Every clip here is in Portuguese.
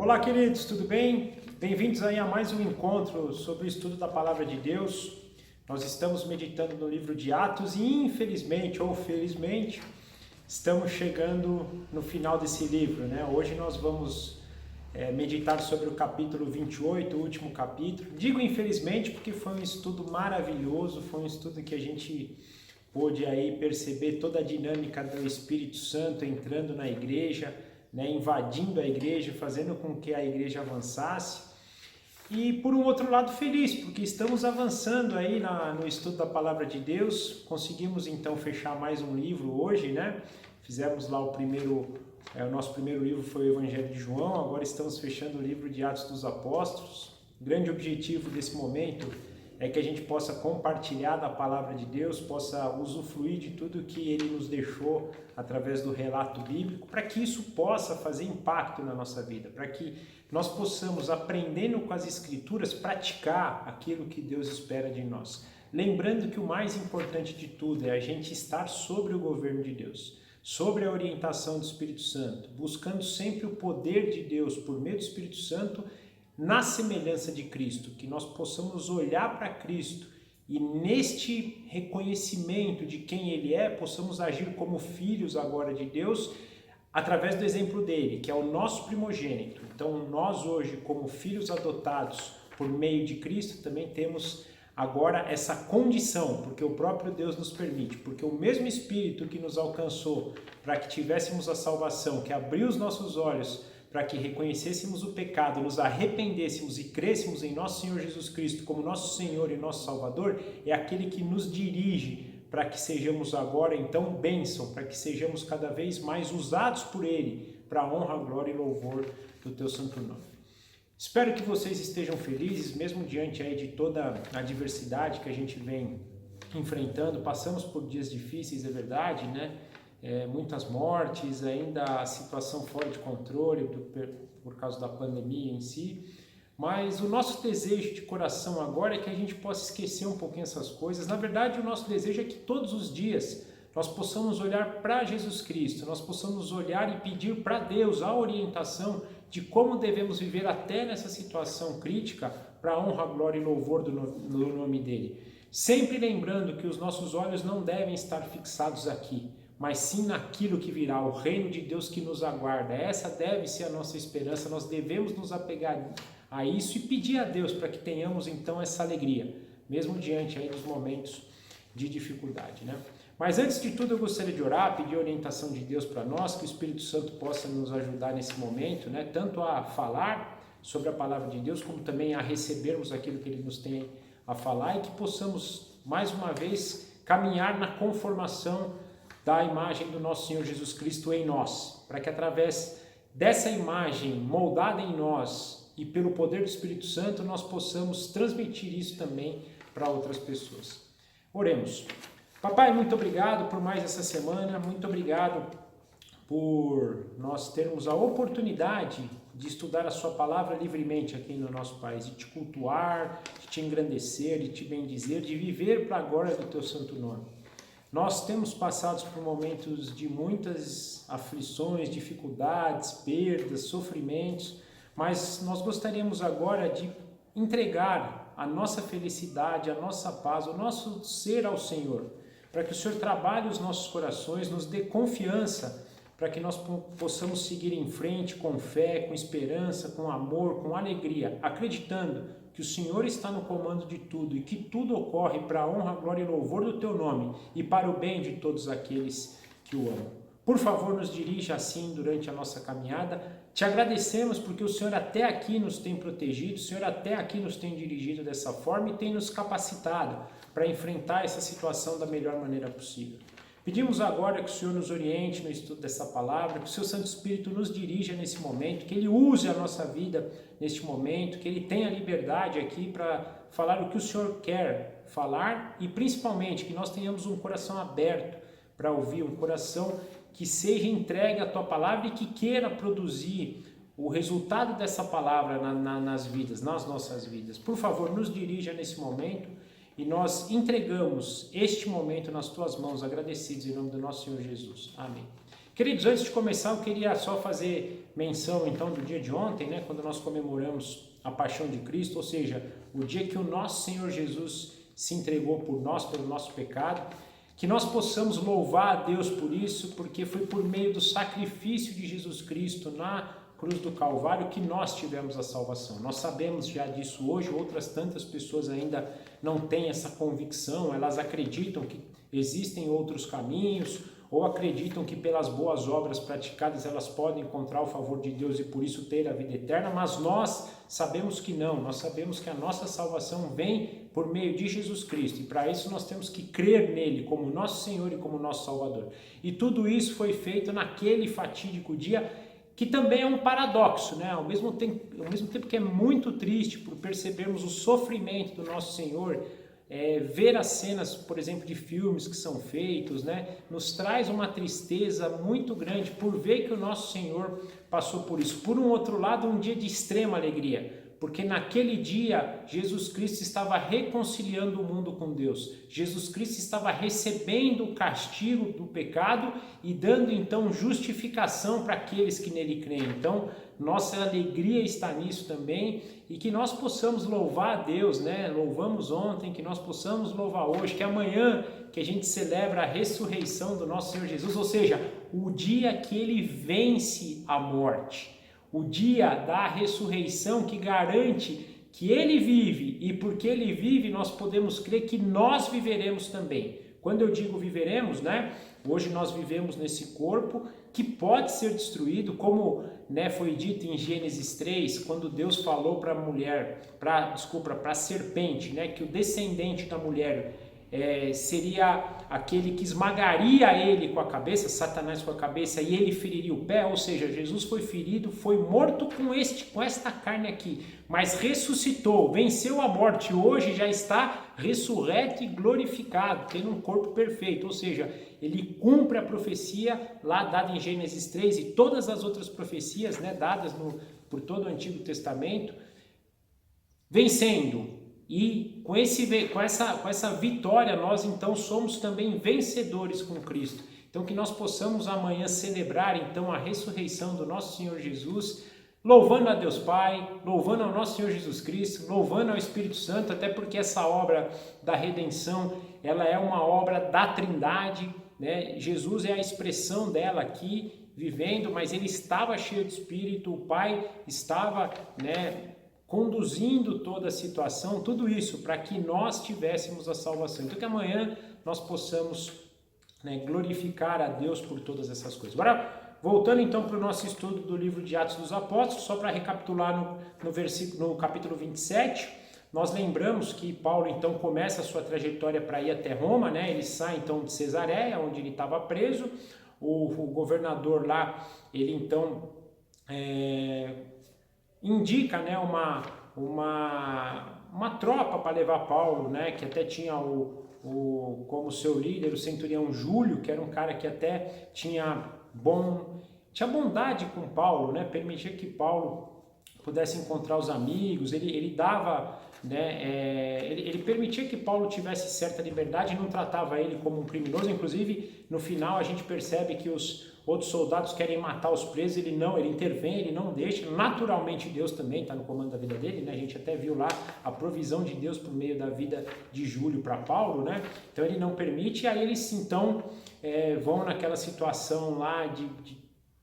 Olá, queridos, tudo bem? Bem-vindos aí a mais um encontro sobre o estudo da Palavra de Deus. Nós estamos meditando no livro de Atos e, infelizmente ou felizmente, estamos chegando no final desse livro, né? Hoje nós vamos meditar sobre o capítulo 28, o último capítulo. Digo infelizmente porque foi um estudo maravilhoso, foi um estudo que a gente pôde aí perceber toda a dinâmica do Espírito Santo entrando na igreja, né, invadindo a igreja, fazendo com que a igreja avançasse. E por um outro lado feliz, porque estamos avançando aí no estudo da Palavra de Deus. Conseguimos então fechar mais um livro hoje, né? Fizemos lá o nosso primeiro livro foi o Evangelho de João, agora estamos fechando o livro de Atos dos Apóstolos. O grande objetivo desse momento é que a gente possa compartilhar da Palavra de Deus, possa usufruir de tudo que Ele nos deixou através do relato bíblico, para que isso possa fazer impacto na nossa vida, para que nós possamos, aprendendo com as Escrituras, praticar aquilo que Deus espera de nós. Lembrando que o mais importante de tudo é a gente estar sobre o governo de Deus, sobre a orientação do Espírito Santo, buscando sempre o poder de Deus por meio do Espírito Santo, na semelhança de Cristo, que nós possamos olhar para Cristo e neste reconhecimento de quem Ele é, possamos agir como filhos agora de Deus, através do exemplo dele, que é o nosso primogênito. Então nós hoje, como filhos adotados por meio de Cristo, também temos agora essa condição, porque o próprio Deus nos permite, porque o mesmo Espírito que nos alcançou para que tivéssemos a salvação, que abriu os nossos olhos para que reconhecêssemos o pecado, nos arrependêssemos e crescemos em nosso Senhor Jesus Cristo como nosso Senhor e nosso Salvador, é aquele que nos dirige para que sejamos agora então bênção, para que sejamos cada vez mais usados por Ele, para a honra, glória e louvor do Teu santo nome. Espero que vocês estejam felizes, mesmo diante aí de toda a adversidade que a gente vem enfrentando. Passamos por dias difíceis, é verdade, né? Muitas mortes, ainda a situação fora de controle por causa da pandemia em si, mas o nosso desejo de coração agora é que a gente possa esquecer um pouquinho essas coisas. Na verdade, o nosso desejo é que todos os dias nós possamos olhar para Jesus Cristo, nós possamos olhar e pedir para Deus a orientação de como devemos viver até nessa situação crítica para a honra, glória e louvor do nome dele. Sempre lembrando que os nossos olhos não devem estar fixados aqui, mas sim naquilo que virá, o reino de Deus que nos aguarda. Essa deve ser a nossa esperança, nós devemos nos apegar a isso e pedir a Deus para que tenhamos então essa alegria, mesmo diante aí dos momentos de dificuldade, né? Mas antes de tudo eu gostaria de orar, pedir a orientação de Deus para nós, que o Espírito Santo possa nos ajudar nesse momento, né? Tanto a falar sobre a palavra de Deus, como também a recebermos aquilo que Ele nos tem a falar, e que possamos mais uma vez caminhar na conformação da imagem do nosso Senhor Jesus Cristo em nós, para que através dessa imagem moldada em nós e pelo poder do Espírito Santo nós possamos transmitir isso também para outras pessoas. Oremos. Papai, muito obrigado por mais essa semana, muito obrigado por nós termos a oportunidade de estudar a sua palavra livremente aqui no nosso país, de te cultuar, de te engrandecer, de te bendizer, de viver para a glória do teu santo nome. Nós temos passado por momentos de muitas aflições, dificuldades, perdas, sofrimentos, mas nós gostaríamos agora de entregar a nossa felicidade, a nossa paz, o nosso ser ao Senhor, para que o Senhor trabalhe os nossos corações, nos dê confiança, para que nós possamos seguir em frente com fé, com esperança, com amor, com alegria, acreditando que o Senhor está no comando de tudo e que tudo ocorre para a honra, glória e louvor do Teu nome e para o bem de todos aqueles que o amam. Por favor, nos dirija assim durante a nossa caminhada. Te agradecemos porque o Senhor até aqui nos tem protegido, o Senhor até aqui nos tem dirigido dessa forma e tem nos capacitado para enfrentar essa situação da melhor maneira possível. Pedimos agora que o Senhor nos oriente no estudo dessa palavra, que o Seu Santo Espírito nos dirija nesse momento, que Ele use a nossa vida neste momento, que Ele tenha liberdade aqui para falar o que o Senhor quer falar e principalmente que nós tenhamos um coração aberto para ouvir, um coração que seja entregue à Tua palavra e que queira produzir o resultado dessa palavra nas nossas vidas. Por favor, nos dirija nesse momento e nós entregamos este momento nas Tuas mãos, agradecidos em nome do nosso Senhor Jesus. Amém. Queridos, antes de começar, eu queria só fazer menção então do dia de ontem, né, quando nós comemoramos a paixão de Cristo, ou seja, o dia que o nosso Senhor Jesus se entregou por nós, pelo nosso pecado, que nós possamos louvar a Deus por isso, porque foi por meio do sacrifício de Jesus Cristo na cruz do Calvário que nós tivemos a salvação. Nós sabemos já disso hoje, outras tantas pessoas ainda não têm essa convicção, elas acreditam que existem outros caminhos, ou acreditam que pelas boas obras praticadas elas podem encontrar o favor de Deus e por isso ter a vida eterna, mas nós sabemos que não, nós sabemos que a nossa salvação vem por meio de Jesus Cristo, e para isso nós temos que crer nele como nosso Senhor e como nosso Salvador. E tudo isso foi feito naquele fatídico dia, que também é um paradoxo, né? Ao mesmo tempo que é muito triste por percebermos o sofrimento do nosso Senhor, ver as cenas, por exemplo, de filmes que são feitos, né, nos traz uma tristeza muito grande por ver que o nosso Senhor passou por isso. Por um outro lado, um dia de extrema alegria, porque naquele dia Jesus Cristo estava reconciliando o mundo com Deus. Jesus Cristo estava recebendo o castigo do pecado e dando então justificação para aqueles que nele creem. Então, nossa alegria está nisso também, e que nós possamos louvar a Deus, né? Louvamos ontem, que nós possamos louvar hoje, que amanhã que a gente celebra a ressurreição do nosso Senhor Jesus, ou seja, o dia que ele vence a morte, o dia da ressurreição que garante que ele vive, e porque ele vive nós podemos crer que nós viveremos também. Quando eu digo viveremos, né? Hoje nós vivemos nesse corpo que pode ser destruído, como, né, foi dito em Gênesis 3, quando Deus falou para a serpente, né, que o descendente da mulher seria aquele que esmagaria ele com a cabeça, Satanás com a cabeça, e ele feriria o pé, ou seja, Jesus foi ferido, foi morto com esta carne aqui, mas ressuscitou, venceu a morte, hoje já está ressurreto e glorificado, tendo um corpo perfeito, ou seja, ele cumpre a profecia lá dada em Gênesis 3 e todas as outras profecias, né, dadas por todo o Antigo Testamento, vencendo. E com essa vitória nós então somos também vencedores com Cristo. Então que nós possamos amanhã celebrar então a ressurreição do nosso Senhor Jesus, louvando a Deus Pai, louvando ao nosso Senhor Jesus Cristo, louvando ao Espírito Santo, até porque essa obra da redenção, ela é uma obra da Trindade, né? Jesus é a expressão dela aqui, vivendo, mas ele estava cheio de Espírito, o Pai estava, né, conduzindo toda a situação, tudo isso para que nós tivéssemos a salvação. Então que amanhã nós possamos, né, glorificar a Deus por todas essas coisas. Agora, voltando então para o nosso estudo do livro de Atos dos Apóstolos, só para recapitular no capítulo 27, nós lembramos que Paulo então começa a sua trajetória para ir até Roma, né? Ele sai então de Cesareia, onde ele estava preso, o governador lá, ele então indica, né, uma tropa para levar Paulo, né, que até tinha como seu líder o centurião Júlio, que era um cara que até tinha bondade com Paulo, né, permitia que Paulo pudesse encontrar os amigos, ele dava, né, ele permitia que Paulo tivesse certa liberdade, não tratava ele como um criminoso. Inclusive no final a gente percebe que os outros soldados querem matar os presos, ele intervém, ele não deixa. Naturalmente Deus também está no comando da vida dele, né? A gente até viu lá a provisão de Deus por meio da vida de Júlio para Paulo, né? Então ele não permite, e aí eles então vão naquela situação lá de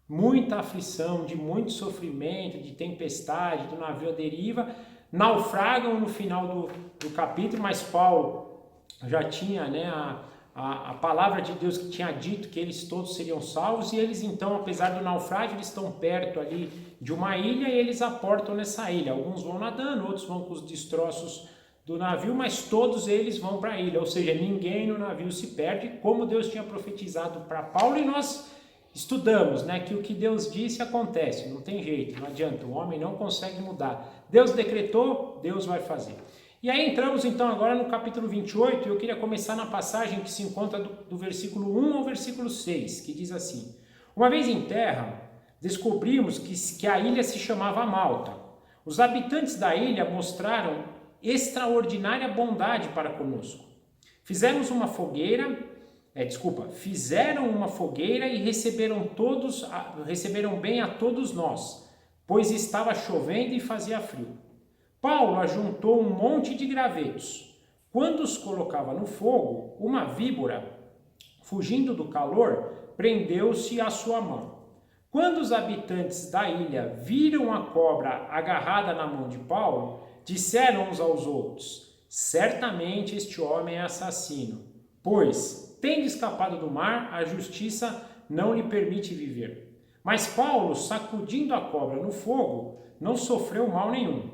muita aflição, de muito sofrimento, de tempestade, do navio à deriva, naufragam no final do capítulo, mas Paulo já tinha, né, a palavra de Deus que tinha dito que eles todos seriam salvos, e eles então, apesar do naufrágio, eles estão perto ali de uma ilha, e eles aportam nessa ilha. Alguns vão nadando, outros vão com os destroços do navio, mas todos eles vão para a ilha, ou seja, ninguém no navio se perde, como Deus tinha profetizado para Paulo, e nós estudamos, né, que o que Deus disse acontece, não tem jeito, não adianta, o homem não consegue mudar. Deus decretou, Deus vai fazer. E aí entramos então agora no capítulo 28, e eu queria começar na passagem que se encontra do versículo 1 ao versículo 6, que diz assim: Uma vez em terra, descobrimos que a ilha se chamava Malta. Os habitantes da ilha mostraram extraordinária bondade para conosco. Fizemos uma fogueira fizeram uma fogueira e receberam bem a todos nós, pois estava chovendo e fazia frio. Paulo ajuntou um monte de gravetos. Quando os colocava no fogo, uma víbora, fugindo do calor, prendeu-se à sua mão. Quando os habitantes da ilha viram a cobra agarrada na mão de Paulo, disseram uns aos outros: certamente este homem é assassino, pois, tendo escapado do mar, a justiça não lhe permite viver. Mas Paulo, sacudindo a cobra no fogo, não sofreu mal nenhum.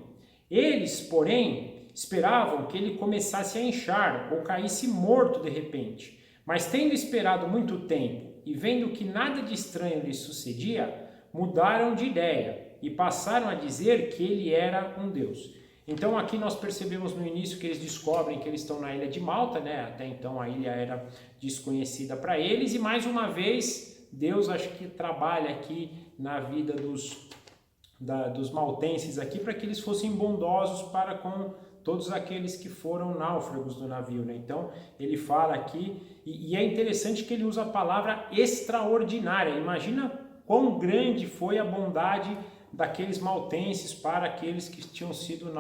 Eles, porém, esperavam que ele começasse a inchar ou caísse morto de repente. Mas tendo esperado muito tempo e vendo que nada de estranho lhe sucedia, mudaram de ideia e passaram a dizer que ele era um deus. Então aqui nós percebemos no início que eles descobrem que eles estão na ilha de Malta, né? Até então a ilha era desconhecida para eles, e mais uma vez Deus acho que trabalha aqui na vida dos maltenses aqui para que eles fossem bondosos para com todos aqueles que foram náufragos do navio, né? Então ele fala aqui, e é interessante que ele usa a palavra extraordinária. Imagina quão grande foi a bondade daqueles maltenses para aqueles que tinham sido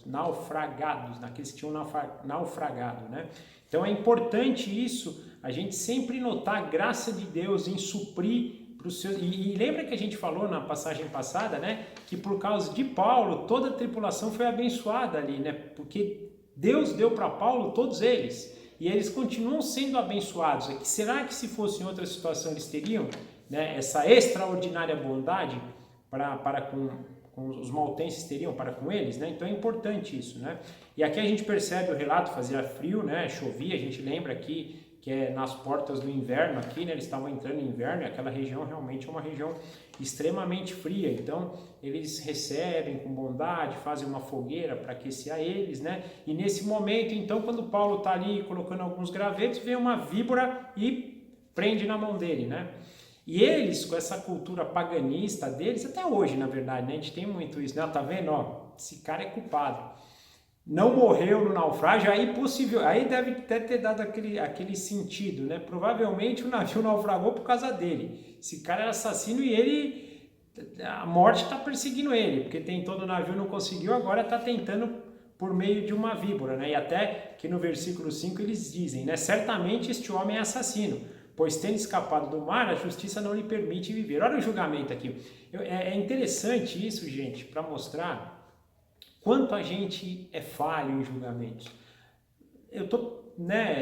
naufragados, daqueles que tinham naufragado, né? Então é importante isso, a gente sempre notar a graça de Deus em suprir para os seus... E lembra que a gente falou na passagem passada, né? Que por causa de Paulo, toda a tripulação foi abençoada ali, né? Porque Deus deu para Paulo todos eles, e eles continuam sendo abençoados. Será que se fosse em outra situação eles teriam, né, essa extraordinária bondade para com os maltenses teriam para com eles, né? Então é importante isso, né? E aqui a gente percebe o relato, fazia frio, né? Chovia, a gente lembra aqui que é nas portas do inverno aqui, né? Eles estavam entrando em inverno, e aquela região realmente é uma região extremamente fria. Então eles recebem com bondade, fazem uma fogueira para aquecer a eles, né? E nesse momento, então, quando Paulo está ali colocando alguns gravetos, vem uma víbora e prende na mão dele, né? E eles, com essa cultura paganista deles, até hoje, na verdade, né? A gente tem muito isso, né? Tá vendo? Ó, esse cara é culpado. Não morreu no naufrágio, aí deve ter dado aquele sentido, né? Provavelmente o navio naufragou por causa dele. Esse cara era assassino e a morte está perseguindo ele, porque tentou no navio, não conseguiu, agora está tentando por meio de uma víbora, né? E até que no versículo 5 eles dizem, né? Certamente este homem é assassino, pois tendo escapado do mar, a justiça não lhe permite viver. Olha o julgamento aqui. É interessante isso, gente, para mostrar quanto a gente é falho em julgamentos.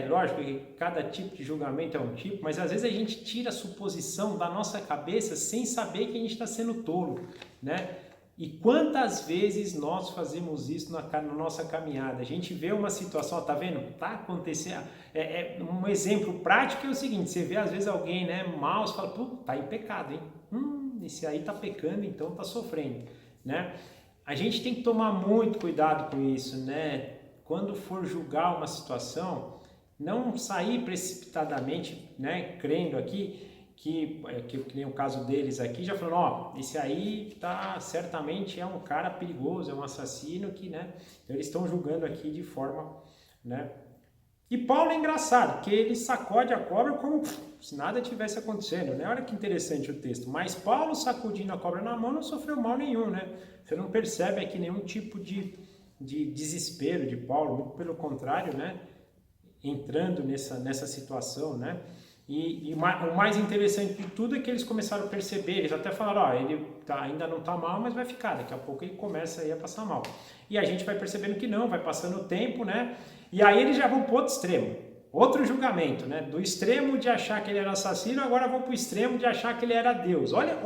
Lógico que cada tipo de julgamento é um tipo, mas às vezes a gente tira a suposição da nossa cabeça sem saber que a gente está sendo tolo, né? E quantas vezes nós fazemos isso na nossa caminhada? A gente vê uma situação, tá vendo? Tá acontecendo. Um exemplo prático é o seguinte: você vê às vezes alguém, né, mal, você fala, pô, tá em pecado, hein? Esse aí tá pecando, então tá sofrendo, né? A gente tem que tomar muito cuidado com isso, né? Quando for julgar uma situação, não sair precipitadamente, né, crendo aqui que nem o caso deles aqui, já falando, ó, esse aí certamente é um cara perigoso, é um assassino que, né, então eles estão julgando aqui de forma, né. E Paulo é engraçado, porque ele sacode a cobra como se nada tivesse acontecendo, né? Olha que interessante o texto. Mas Paulo, sacudindo a cobra na mão, não sofreu mal nenhum, né? Você não percebe aqui nenhum tipo de desespero de Paulo, muito pelo contrário, né? Entrando nessa situação, né? E o mais interessante de tudo é que eles começaram a perceber, eles até falaram, ó, ele ainda não está mal, mas vai ficar, daqui a pouco ele começa aí a passar mal. E a gente vai percebendo que não, vai passando o tempo, né? E aí eles já vão para o outro extremo, outro julgamento, né? Do extremo de achar que ele era assassino, agora vão para o extremo de achar que ele era Deus. Olha,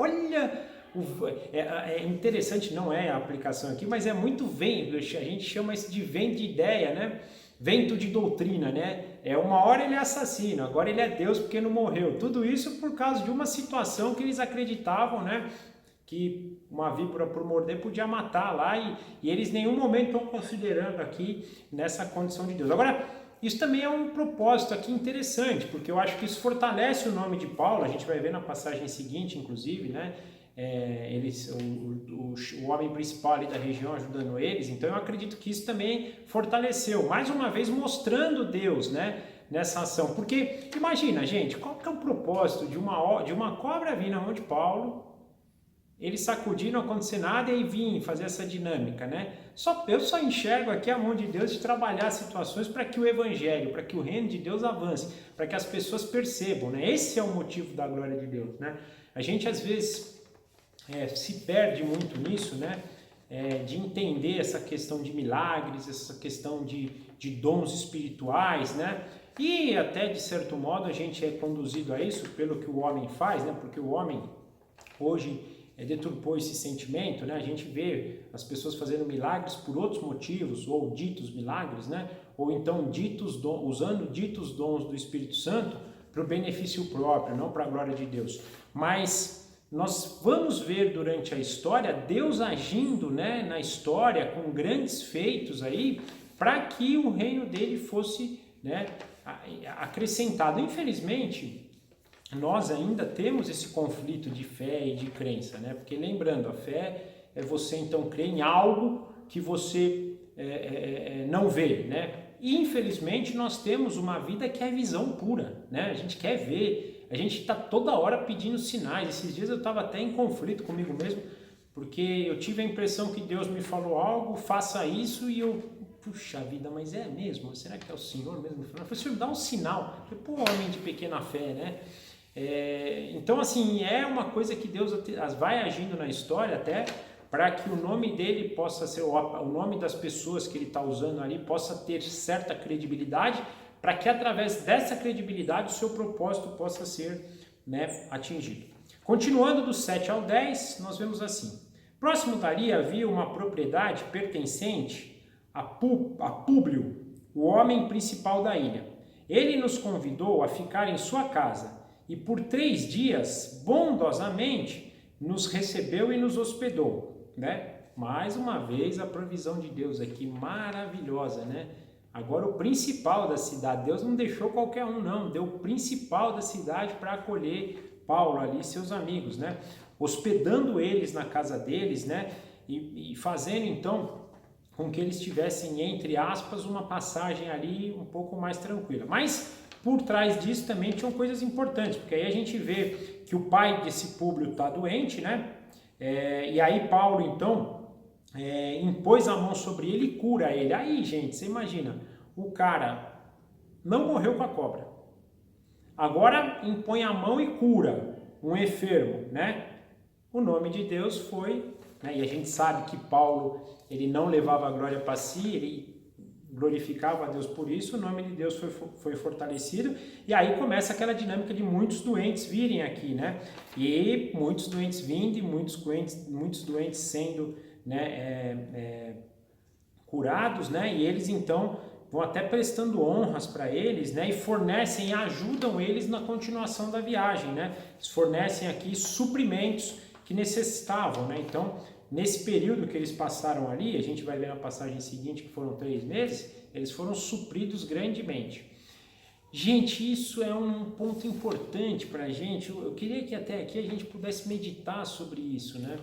é interessante, não é a aplicação aqui, mas é muito vento, a gente chama isso de vento de ideia, né? Vento de doutrina, né? Uma hora ele é assassino, agora ele é Deus porque não morreu. Tudo isso por causa de uma situação que eles acreditavam, né? Que uma víbora por morder podia matar lá e eles em nenhum momento estão considerando aqui nessa condição de Deus. Agora, isso também é um propósito aqui interessante, porque eu acho que isso fortalece o nome de Paulo, a gente vai ver na passagem seguinte, inclusive, né? O homem principal ali da região ajudando eles, então eu acredito que isso também fortaleceu, mais uma vez mostrando Deus, né? nessa ação. Porque, imagina, gente, qual que é o propósito de uma cobra vir na mão de Paulo, ele sacudir, não acontecer nada e aí vir fazer essa dinâmica, né? Eu só enxergo aqui a mão de Deus de trabalhar situações para que o evangelho, para que o reino de Deus avance, para que as pessoas percebam, né? Esse é o motivo da glória de Deus, né? A gente às vezes se perde muito nisso, né? De entender essa questão de milagres, essa questão de dons espirituais, né? E até de certo modo a gente é conduzido a isso pelo que o homem faz, né? Porque o homem hoje deturpou esse sentimento, né? A gente vê as pessoas fazendo milagres por outros motivos, ou ditos milagres, né? Ou então usando ditos dons do Espírito Santo para o benefício próprio, não para a glória de Deus. Mas nós vamos ver durante a história Deus agindo, né, na história com grandes feitos aí para que o reino dele fosse, né, acrescentado. Infelizmente, nós ainda temos esse conflito de fé e de crença, né? Porque lembrando, a fé é você então crer em algo que você não vê, né? E infelizmente nós temos uma vida que é visão pura, né? A gente quer ver, a gente está toda hora pedindo sinais. Esses dias eu estava até em conflito comigo mesmo, porque eu tive a impressão que Deus me falou algo, faça isso, e eu, puxa vida, mas é mesmo? Será que é o Senhor mesmo? Eu falei, Senhor, dá um sinal. Eu falei, pô, homem de pequena fé, né? Então, assim, é uma coisa que Deus vai agindo na história até para que o nome dele possa ser, o nome das pessoas que ele está usando ali possa ter certa credibilidade, para que através dessa credibilidade o seu propósito possa ser, né, atingido. Continuando do 7 ao 10, nós vemos assim: próximo dali havia uma propriedade pertencente a Públio, o homem principal da ilha. Ele nos convidou a ficar em sua casa, e por 3 dias, bondosamente, nos recebeu e nos hospedou, né? Mais uma vez a provisão de Deus aqui, maravilhosa, né? Agora o principal da cidade, Deus não deixou qualquer um não, deu o principal da cidade para acolher Paulo ali e seus amigos, né? Hospedando eles na casa deles, né? E fazendo então com que eles tivessem, entre aspas, uma passagem ali um pouco mais tranquila. Mas por trás disso também tinham coisas importantes, porque aí a gente vê que o pai desse Públio está doente, né? E aí Paulo, então, impôs a mão sobre ele e cura ele. Aí, gente, você imagina, o cara não morreu com a cobra. Agora impõe a mão e cura um enfermo, né? O nome de Deus foi, né? E a gente sabe que Paulo, ele não levava a glória para si, ele glorificava a Deus por isso, o nome de Deus foi fortalecido, e aí começa aquela dinâmica de muitos doentes virem aqui, né? E muitos doentes vindo e muitos doentes sendo, né, curados, né? E eles então vão até prestando honras para eles, né? E fornecem e ajudam eles na continuação da viagem, né? Eles fornecem aqui suprimentos que necessitavam, né? Então, nesse período que eles passaram ali, a gente vai ver na passagem seguinte, que foram 3 meses, eles foram supridos grandemente. Gente, isso é um ponto importante para a gente. Eu queria que até aqui a gente pudesse meditar sobre isso, né?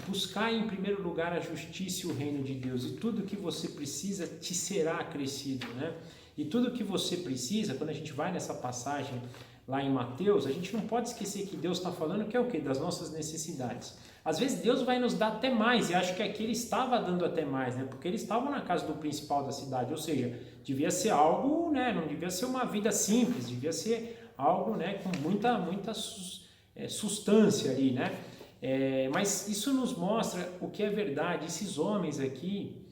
Buscar em primeiro lugar a justiça e o reino de Deus, e tudo que você precisa te será acrescido, né? E tudo que você precisa, quando a gente vai nessa passagem lá em Mateus, a gente não pode esquecer que Deus está falando que é o quê? Das nossas necessidades. Às vezes Deus vai nos dar até mais, e acho que aqui ele estava dando até mais, né? Porque eles estavam na casa do principal da cidade, ou seja, devia ser algo, né? Não devia ser uma vida simples, devia ser algo, né, com muita substância ali, né? Mas isso nos mostra o que é verdade. Esses homens aqui,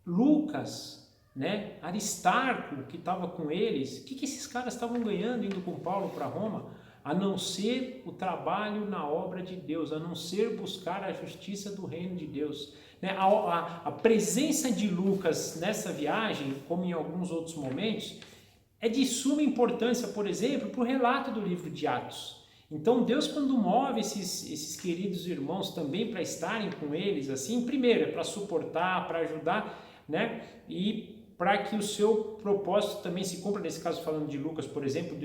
Lucas, né, Aristarco, que estava com eles, o que esses caras estavam ganhando indo com Paulo para Roma? A não ser o trabalho na obra de Deus, a não ser buscar a justiça do reino de Deus. Né? A presença de Lucas nessa viagem, como em alguns outros momentos, é de suma importância, por exemplo, para o relato do livro de Atos. Então Deus, quando move esses queridos irmãos também para estarem com eles, assim, primeiro é para suportar, para ajudar, né? E para que o seu propósito também se cumpra, nesse caso falando de Lucas, por exemplo,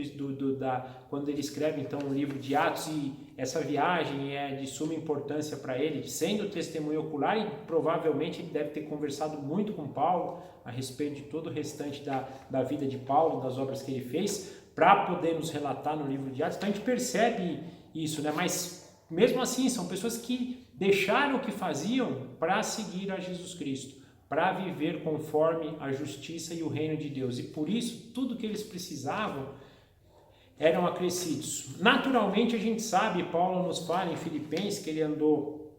quando ele escreve então o livro de Atos, e essa viagem é de suma importância para ele, sendo testemunho ocular, e provavelmente ele deve ter conversado muito com Paulo a respeito de todo o restante da vida de Paulo, das obras que ele fez, para poder nos relatar no livro de Atos. Então a gente percebe isso, né? Mas mesmo assim são pessoas que deixaram o que faziam para seguir a Jesus Cristo, para viver conforme a justiça e o reino de Deus. E por isso, tudo que eles precisavam eram acrescidos. Naturalmente, a gente sabe, Paulo nos fala em Filipenses, que ele andou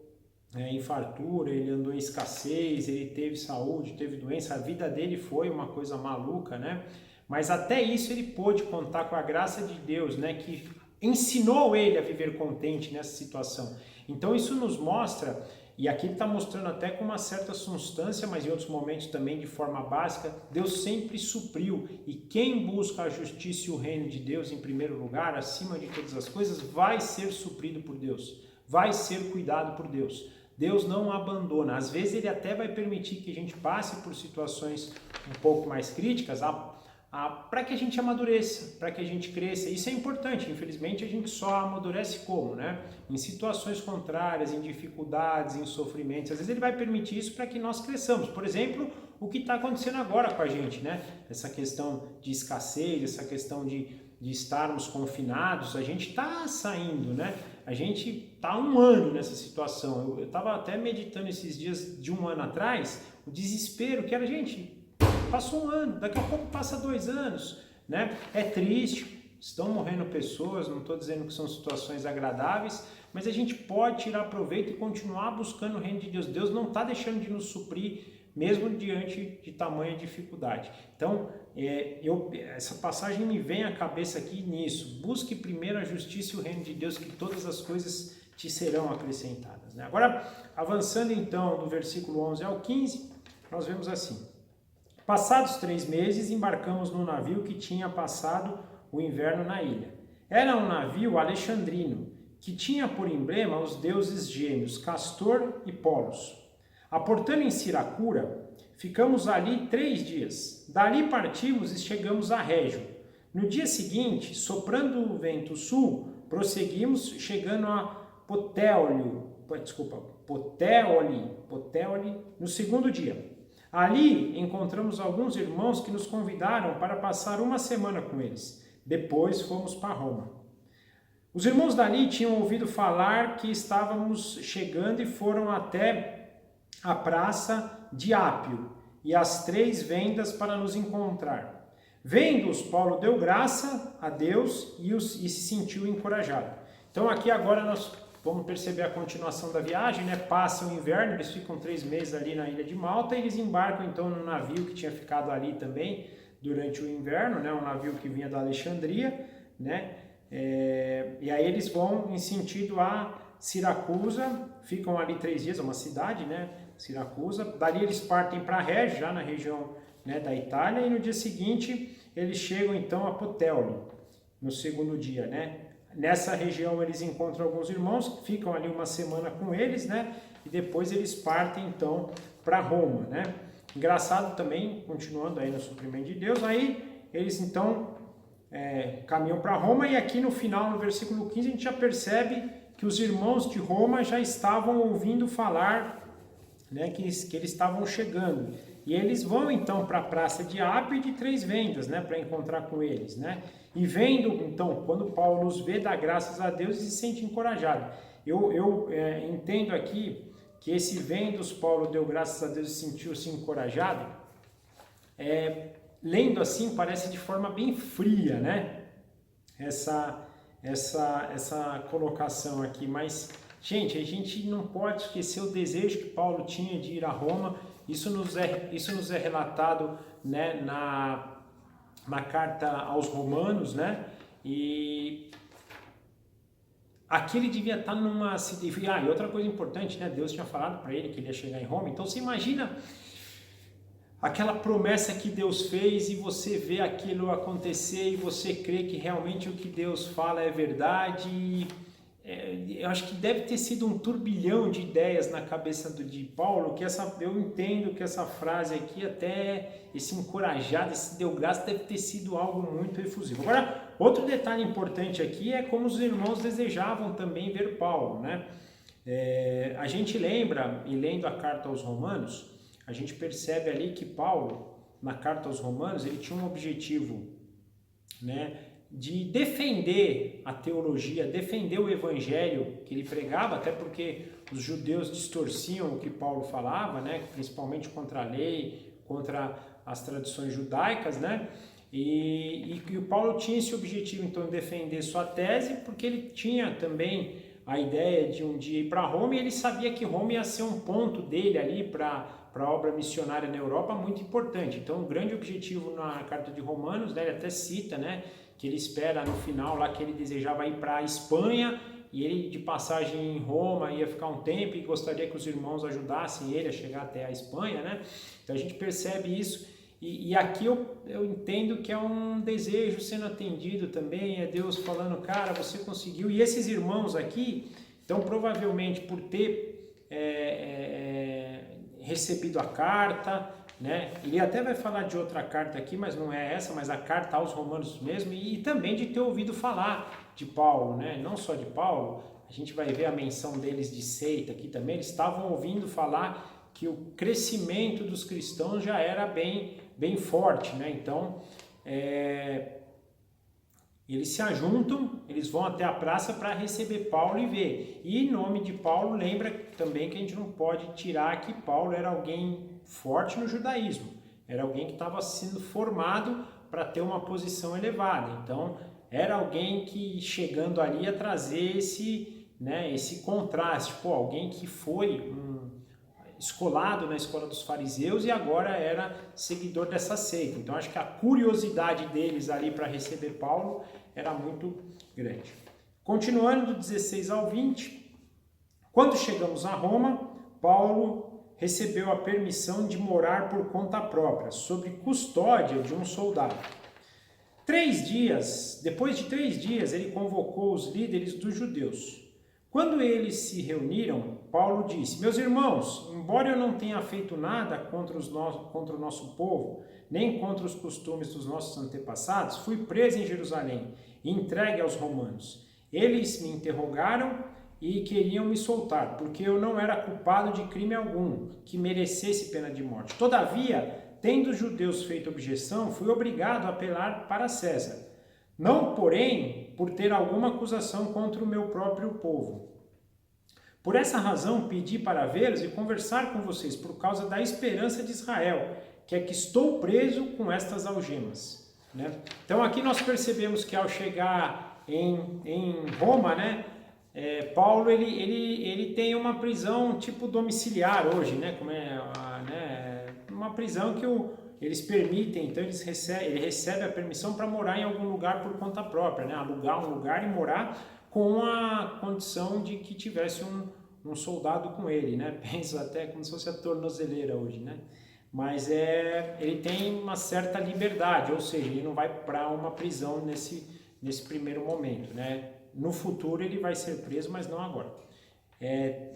em fartura, ele andou em escassez, ele teve saúde, teve doença, a vida dele foi uma coisa maluca, né? Mas até isso ele pôde contar com a graça de Deus, né? Que ensinou ele a viver contente nessa situação. Então isso nos mostra, e aqui ele está mostrando até com uma certa substância, mas em outros momentos também de forma básica, Deus sempre supriu. E quem busca a justiça e o reino de Deus em primeiro lugar, acima de todas as coisas, vai ser suprido por Deus, vai ser cuidado por Deus. Deus não abandona. Às vezes ele até vai permitir que a gente passe por situações um pouco mais críticas, para que a gente amadureça, para que a gente cresça. Isso é importante. Infelizmente a gente só amadurece como, né? Em situações contrárias, em dificuldades, em sofrimentos. Às vezes ele vai permitir isso para que nós cresçamos. Por exemplo, o que está acontecendo agora com a gente, né? Essa questão de escassez, essa questão de estarmos confinados, a gente está saindo, né? A gente está há um ano nessa situação. Eu estava até meditando esses dias de um ano atrás, o desespero que era, gente, passou um ano, daqui a pouco passa 2 anos, né? É triste, estão morrendo pessoas, não estou dizendo que são situações agradáveis, mas a gente pode tirar proveito e continuar buscando o reino de Deus. Deus não está deixando de nos suprir, mesmo diante de tamanha dificuldade. Então, essa passagem me vem à cabeça aqui nisso. Busque primeiro a justiça e o reino de Deus, que todas as coisas te serão acrescentadas, né? Agora, avançando então do versículo 11 ao 15, nós vemos assim: passados 3 meses, embarcamos no navio que tinha passado o inverno na ilha. Era um navio alexandrino, que tinha por emblema os deuses gêmeos, Castor e Polos. Aportando em Siracura, ficamos ali 3 dias. Dali partimos e chegamos a Régio. No dia seguinte, soprando o vento sul, prosseguimos, chegando a Puteoli, no segundo dia. Ali encontramos alguns irmãos que nos convidaram para passar uma semana com eles. Depois fomos para Roma. Os irmãos dali tinham ouvido falar que estávamos chegando e foram até a praça de Ápio e as 3 vendas para nos encontrar. Vendo-os, Paulo deu graça a Deus e se sentiu encorajado. Então aqui agora nós vamos perceber a continuação da viagem, né? Passa o inverno, eles ficam 3 meses ali na ilha de Malta e eles embarcam então no navio que tinha ficado ali também durante o inverno, né? Um navio que vinha da Alexandria, né? E aí eles vão em sentido a Siracusa, ficam ali 3 dias, é uma cidade, né? Siracusa. Dali eles partem para Régio, já na região, né, da Itália, e no dia seguinte eles chegam então a Puteoli, no segundo dia, né? Nessa região eles encontram alguns irmãos, ficam ali uma semana com eles, né? E depois eles partem então para Roma, né? Engraçado também, continuando aí no suprimento de Deus, aí eles então caminham para Roma, e aqui no final, no versículo 15, a gente já percebe que os irmãos de Roma já estavam ouvindo falar, né, que eles estavam chegando. E eles vão então para a praça de Ápio e de 3 vendas, né, para encontrar com eles, né? E vendo, então, quando Paulo os vê, dá graças a Deus e se sente encorajado. Eu entendo aqui que esse vendo-os, Paulo deu graças a Deus e sentiu-se encorajado. Lendo assim, parece de forma bem fria, né? Essa colocação aqui, mas, gente, a gente não pode esquecer o desejo que Paulo tinha de ir a Roma. Isso nos é relatado, né, na carta aos Romanos, né? E aqui ele devia estar numa... e outra coisa importante, né? Deus tinha falado para ele que ele ia chegar em Roma. Então você imagina aquela promessa que Deus fez e você vê aquilo acontecer e você crê que realmente o que Deus fala é verdade. eu acho que deve ter sido um turbilhão de ideias na cabeça de Paulo, que eu entendo que essa frase aqui, até esse encorajado, esse deu graça, deve ter sido algo muito efusivo. Agora, outro detalhe importante aqui é como os irmãos desejavam também ver Paulo, né? A gente lembra, e lendo a carta aos Romanos, a gente percebe ali que Paulo, na carta aos Romanos, ele tinha um objetivo, né, de defender a teologia, defender o evangelho que ele pregava, até porque os judeus distorciam o que Paulo falava, né, principalmente contra a lei, contra as tradições judaicas, né, e o Paulo tinha esse objetivo, então, de defender sua tese, porque ele tinha também a ideia de um dia ir para Roma, e ele sabia que Roma ia ser um ponto dele ali para a obra missionária na Europa muito importante. Então, o grande objetivo na carta de Romanos, né, ele até cita, né, que ele espera no final lá que ele desejava ir para a Espanha, e ele de passagem em Roma ia ficar um tempo e gostaria que os irmãos ajudassem ele a chegar até a Espanha, né? Então a gente percebe isso, e aqui eu entendo que é um desejo sendo atendido também, é Deus falando, cara, você conseguiu. E esses irmãos aqui, então provavelmente por ter recebido a carta, né? Ele até vai falar de outra carta aqui, mas não é essa, mas a carta aos Romanos mesmo, e também de ter ouvido falar de Paulo, né? Não só de Paulo, a gente vai ver a menção deles de seita aqui também, eles estavam ouvindo falar que o crescimento dos cristãos já era bem forte, né? Então, eles se ajuntam, eles vão até a praça para receber Paulo e ver. E em nome de Paulo, lembra também que a gente não pode tirar que Paulo era alguém forte no judaísmo, era alguém que estava sendo formado para ter uma posição elevada. Então, era alguém que chegando ali ia trazer esse contraste, alguém que foi escolado na escola dos fariseus e agora era seguidor dessa seita. Então acho que a curiosidade deles ali para receber Paulo era muito grande. Continuando do 16 ao 20, quando chegamos a Roma, Paulo recebeu a permissão de morar por conta própria, sob custódia de um soldado. Depois de 3 dias, ele convocou os líderes dos judeus. Quando eles se reuniram, Paulo disse, meus irmãos, embora eu não tenha feito nada contra o nosso povo, nem contra os costumes dos nossos antepassados, fui preso em Jerusalém e entregue aos romanos. Eles me interrogaram e queriam me soltar, porque eu não era culpado de crime algum, que merecesse pena de morte. Todavia, tendo os judeus feito objeção, fui obrigado a apelar para César. Não, porém, por ter alguma acusação contra o meu próprio povo. Por essa razão, pedi para vê-los e conversar com vocês por causa da esperança de Israel, que é que estou preso com estas algemas. Né? Então aqui nós percebemos que ao chegar em Roma, né, Paulo ele tem uma prisão tipo domiciliar hoje, né, uma prisão que eles permitem, então ele recebe a permissão para morar em algum lugar por conta própria, né? Alugar um lugar e morar com a condição de que tivesse um soldado com ele, né? Penso até como se fosse a tornozeleira hoje, né? Mas ele tem uma certa liberdade, ou seja, ele não vai para uma prisão nesse primeiro momento, né? No futuro ele vai ser preso, mas não agora.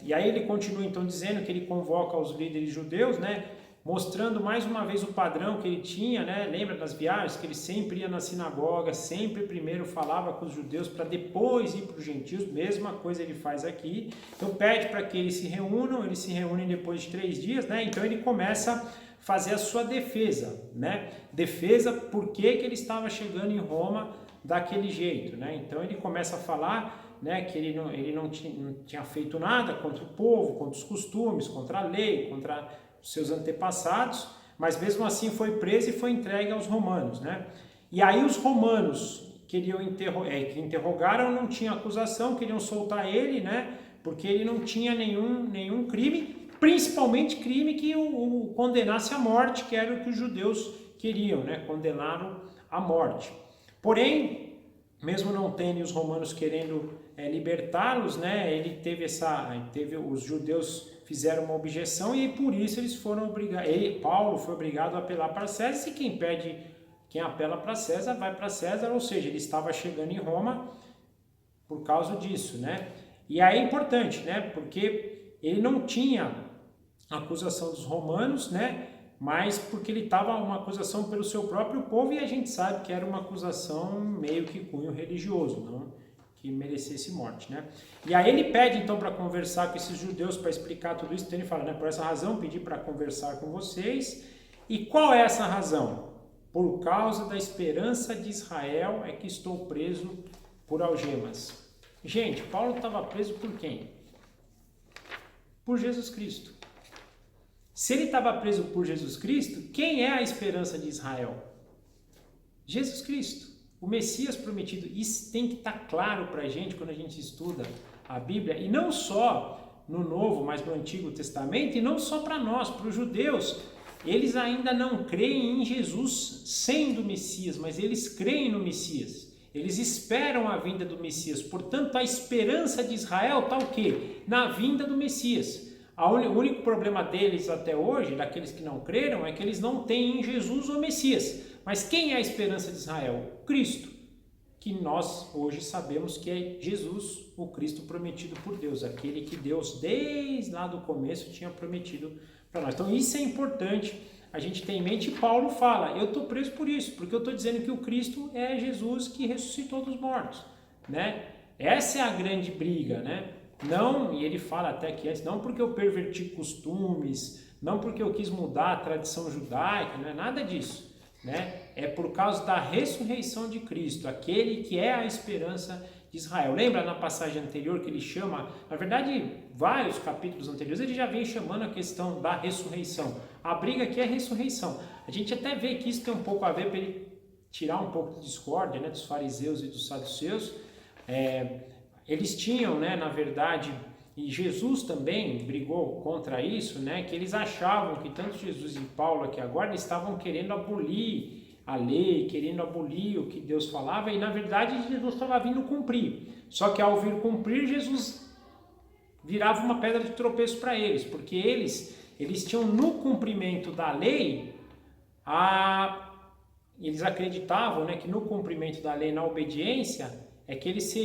E aí ele continua então dizendo que ele convoca os líderes judeus, né? Mostrando mais uma vez o padrão que ele tinha, né? Lembra das viagens que ele sempre ia na sinagoga, sempre primeiro falava com os judeus para depois ir para os gentios, mesma coisa ele faz aqui. Então pede para que eles se reúnem depois de 3 dias, né? Então ele começa a fazer a sua defesa, né? Defesa por que ele estava chegando em Roma daquele jeito, né? Então ele começa a falar, né, que ele não tinha feito nada contra o povo, contra os costumes, contra a lei, contra os seus antepassados, mas mesmo assim foi preso e foi entregue aos romanos, né? E aí os romanos que interrogaram, não tinha acusação, queriam soltar ele, né? Porque ele não tinha nenhum crime, principalmente crime que o condenasse à morte, que era o que os judeus queriam, né? Condenaram à morte. Porém, mesmo não tendo os romanos querendo libertá-los, né? Os judeus fizeram uma objeção e por isso eles foram obrigados. Paulo foi obrigado a apelar para César, e quem apela para César vai para César, ou seja, ele estava chegando em Roma por causa disso, né? E aí é importante, né? Porque ele não tinha acusação dos romanos, né? Mas porque ele estava uma acusação pelo seu próprio povo e a gente sabe que era uma acusação meio que cunho religioso, não que merecesse morte, né? E aí ele pede então para conversar com esses judeus para explicar tudo isso. Então ele fala, né? Por essa razão pedi para conversar com vocês. E qual é essa razão? Por causa da esperança de Israel é que estou preso por algemas. Gente, Paulo estava preso por quem? Por Jesus Cristo. Se ele estava preso por Jesus Cristo, quem é a esperança de Israel? Jesus Cristo, o Messias prometido. Isso tem que estar claro para a gente quando a gente estuda a Bíblia, e não só no Novo, mas no Antigo Testamento, e não só para nós, para os judeus. Eles ainda não creem em Jesus sendo o Messias, mas eles creem no Messias. Eles esperam a vinda do Messias. Portanto, a esperança de Israel está o quê? Na vinda do Messias. O único problema deles até hoje, daqueles que não creram, é que eles não têm em Jesus o Messias. Mas quem é a esperança de Israel? Cristo, que nós hoje sabemos que é Jesus, o Cristo prometido por Deus, aquele que Deus desde lá do começo tinha prometido para nós. Então isso é importante a gente ter em mente. E Paulo fala, eu estou preso por isso, porque eu estou dizendo que o Cristo é Jesus que ressuscitou dos mortos, né? Essa é a grande briga, né? Não, e ele fala até que antes, não porque eu perverti costumes, não porque eu quis mudar a tradição judaica, não é nada disso, né? É por causa da ressurreição de Cristo, aquele que é a esperança de Israel. Lembra na passagem anterior que ele chama, na verdade, vários capítulos anteriores, ele já vem chamando a questão da ressurreição. A briga aqui é a ressurreição. A gente até vê que isso tem um pouco a ver para ele tirar um pouco de discórdia, né, dos fariseus e dos saduceus. Eles tinham, né, na verdade, e Jesus também brigou contra isso, né, que eles achavam que tanto Jesus e Paulo aqui agora eles estavam querendo abolir a lei, querendo abolir o que Deus falava, e na verdade Jesus estava vindo cumprir. Só que ao vir cumprir, Jesus virava uma pedra de tropeço para eles, porque eles tinham no cumprimento da lei, eles acreditavam, né, que no cumprimento da lei, na obediência, é que eles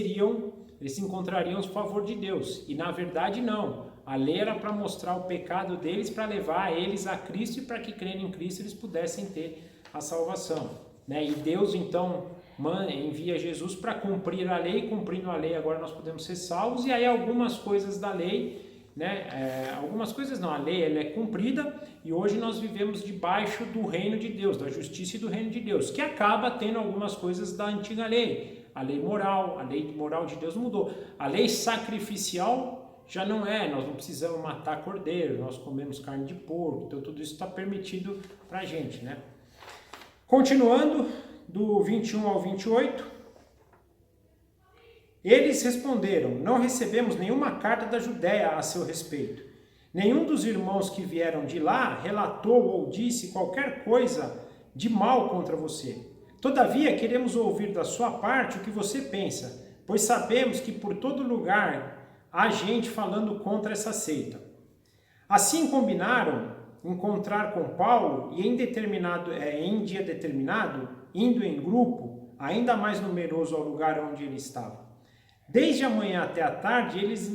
encontrariam o favor de Deus. E na verdade não. A lei era para mostrar o pecado deles, para levar eles a Cristo e para que crendo em Cristo eles pudessem ter a salvação, né? E Deus então envia Jesus para cumprir a lei. Cumprindo a lei agora nós podemos ser salvos. E aí algumas coisas da lei, né? Algumas coisas não, a lei ela é cumprida e hoje nós vivemos debaixo do reino de Deus, da justiça e do reino de Deus, que acaba tendo algumas coisas da antiga lei. A lei moral de Deus mudou. A lei sacrificial já não é, nós não precisamos matar cordeiro, nós comemos carne de porco, então tudo isso está permitido para a gente, né? Continuando, do 21 ao 28, eles responderam, não recebemos nenhuma carta da Judéia a seu respeito. Nenhum dos irmãos que vieram de lá relatou ou disse qualquer coisa de mal contra você. Todavia, queremos ouvir da sua parte o que você pensa, pois sabemos que por todo lugar há gente falando contra essa seita. Assim combinaram encontrar com Paulo e em dia determinado, indo em grupo, ainda mais numeroso ao lugar onde ele estava. Desde a manhã até a tarde, eles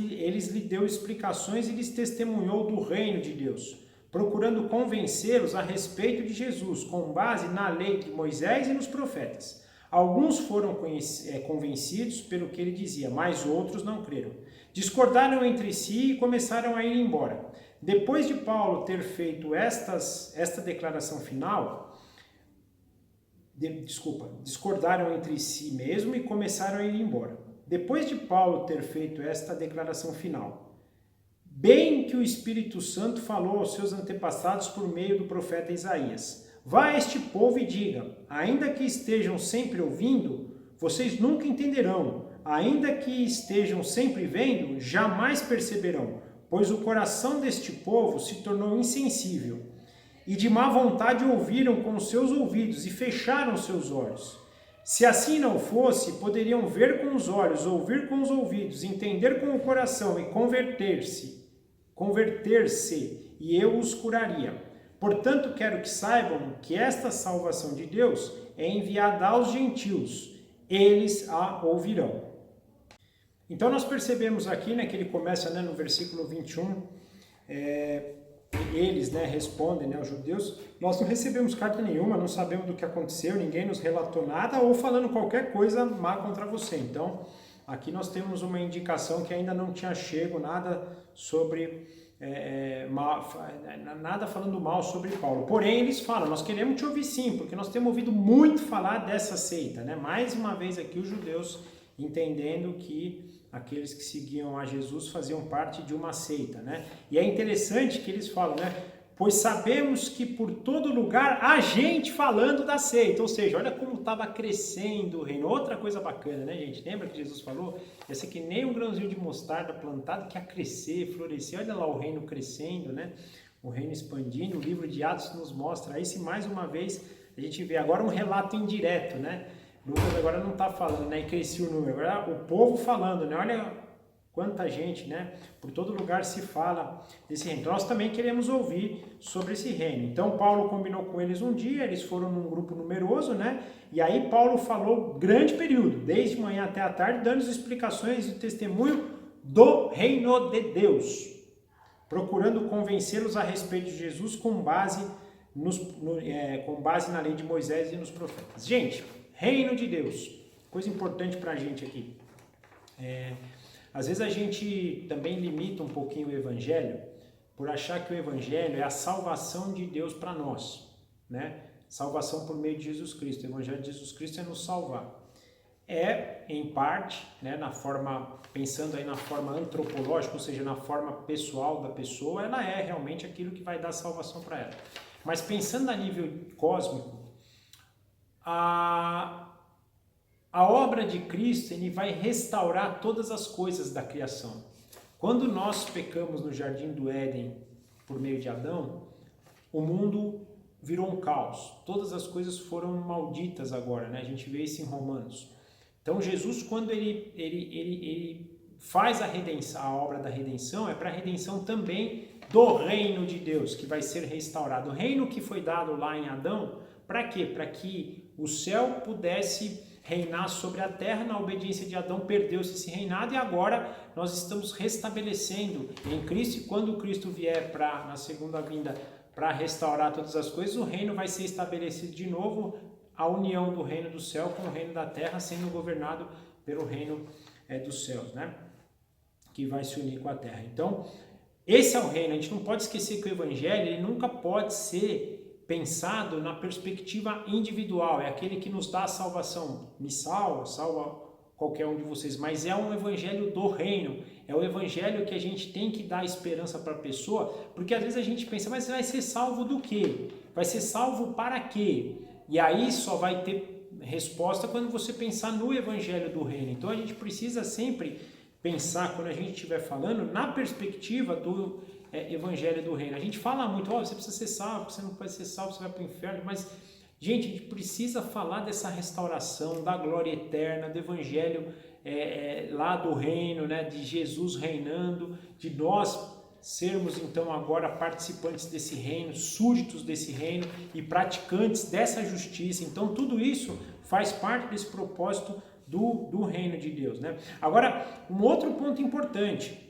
lhe deu explicações e lhes testemunhou do reino de Deus, procurando convencê-los a respeito de Jesus, com base na lei de Moisés e nos profetas. Alguns foram convencidos pelo que ele dizia, mas outros não creram. Discordaram entre si e começaram a ir embora. Depois de Paulo ter feito esta declaração final, discordaram entre si mesmo e começaram a ir embora. Depois de Paulo ter feito esta declaração final, bem que o Espírito Santo falou aos seus antepassados por meio do profeta Isaías: vá a este povo e diga, ainda que estejam sempre ouvindo, vocês nunca entenderão, ainda que estejam sempre vendo, jamais perceberão, pois o coração deste povo se tornou insensível, e de má vontade ouviram com os seus ouvidos e fecharam seus olhos. Se assim não fosse, poderiam ver com os olhos, ouvir com os ouvidos, entender com o coração e converter-se, e eu os curaria. Portanto, quero que saibam que esta salvação de Deus é enviada aos gentios, eles a ouvirão. Então nós percebemos aqui, né, que ele começa, né, no versículo 21, eles, né, respondem, né, os judeus: nós não recebemos carta nenhuma, não sabemos do que aconteceu, ninguém nos relatou nada ou falando qualquer coisa má contra você. Então aqui nós temos uma indicação que ainda não tinha chego nada sobre nada falando mal sobre Paulo. Porém, eles falam: nós queremos te ouvir sim, porque nós temos ouvido muito falar dessa seita, né? Mais uma vez aqui os judeus entendendo que aqueles que seguiam a Jesus faziam parte de uma seita, né? E é interessante que eles falam, né? Pois sabemos que por todo lugar há gente falando da seita. Ou seja, olha como estava crescendo o reino. Outra coisa bacana, né, gente? Lembra que Jesus falou? Ia ser que nem um grãozinho de mostarda plantado que ia crescer, florescer. Olha lá o reino crescendo, né? O reino expandindo. O livro de Atos nos mostra. Aí, se mais uma vez a gente vê agora um relato indireto, né? Lucas agora não está falando, né? E cresceu o número. Agora o povo falando, né? Olha quanta gente, né? Por todo lugar se fala desse reino. Então, nós também queremos ouvir sobre esse reino. Então, Paulo combinou com eles um dia, eles foram num grupo numeroso, né? E aí Paulo falou grande período, desde manhã até a tarde, dando as explicações e testemunho do reino de Deus, procurando convencê-los a respeito de Jesus com base na lei de Moisés e nos profetas. Gente, reino de Deus, coisa importante para a gente aqui. Às vezes a gente também limita um pouquinho o evangelho por achar que o evangelho é a salvação de Deus para nós, né? Salvação por meio de Jesus Cristo. O evangelho de Jesus Cristo é nos salvar. Em parte, né, pensando aí na forma antropológica, ou seja, na forma pessoal da pessoa, ela é realmente aquilo que vai dar salvação para ela. Mas pensando a nível cósmico, a obra de Cristo, ele vai restaurar todas as coisas da criação. Quando nós pecamos no Jardim do Éden por meio de Adão, o mundo virou um caos. Todas as coisas foram malditas agora, né? A gente vê isso em Romanos. Então Jesus, quando ele faz a obra da redenção, é para a redenção também do reino de Deus, que vai ser restaurado. O reino que foi dado lá em Adão, para quê? Para que o céu pudesse reinar sobre a terra. Na obediência de Adão perdeu-se esse reinado e agora nós estamos restabelecendo em Cristo, e quando Cristo vier na segunda vinda para restaurar todas as coisas, o reino vai ser estabelecido de novo, a união do reino do céu com o reino da terra, sendo governado pelo reino dos céus, né? Que vai se unir com a terra. Então, esse é o reino. A gente não pode esquecer que o evangelho ele nunca pode ser pensado na perspectiva individual, é aquele que nos dá a salvação, me salva qualquer um de vocês, mas é um evangelho do reino, é o evangelho que a gente tem que dar esperança para a pessoa, porque às vezes a gente pensa, mas vai ser salvo do quê? Vai ser salvo para quê? E aí só vai ter resposta quando você pensar no evangelho do reino. Então a gente precisa sempre pensar, quando a gente estiver falando, na perspectiva do evangelho do reino. A gente fala muito, você precisa ser salvo, você não pode ser salvo, você vai para o inferno, mas, gente, a gente precisa falar dessa restauração, da glória eterna, do evangelho lá do reino, né, de Jesus reinando, de nós sermos, então, agora participantes desse reino, súditos desse reino e praticantes dessa justiça. Então, tudo isso faz parte desse propósito do reino de Deus, né? Agora, um outro ponto importante,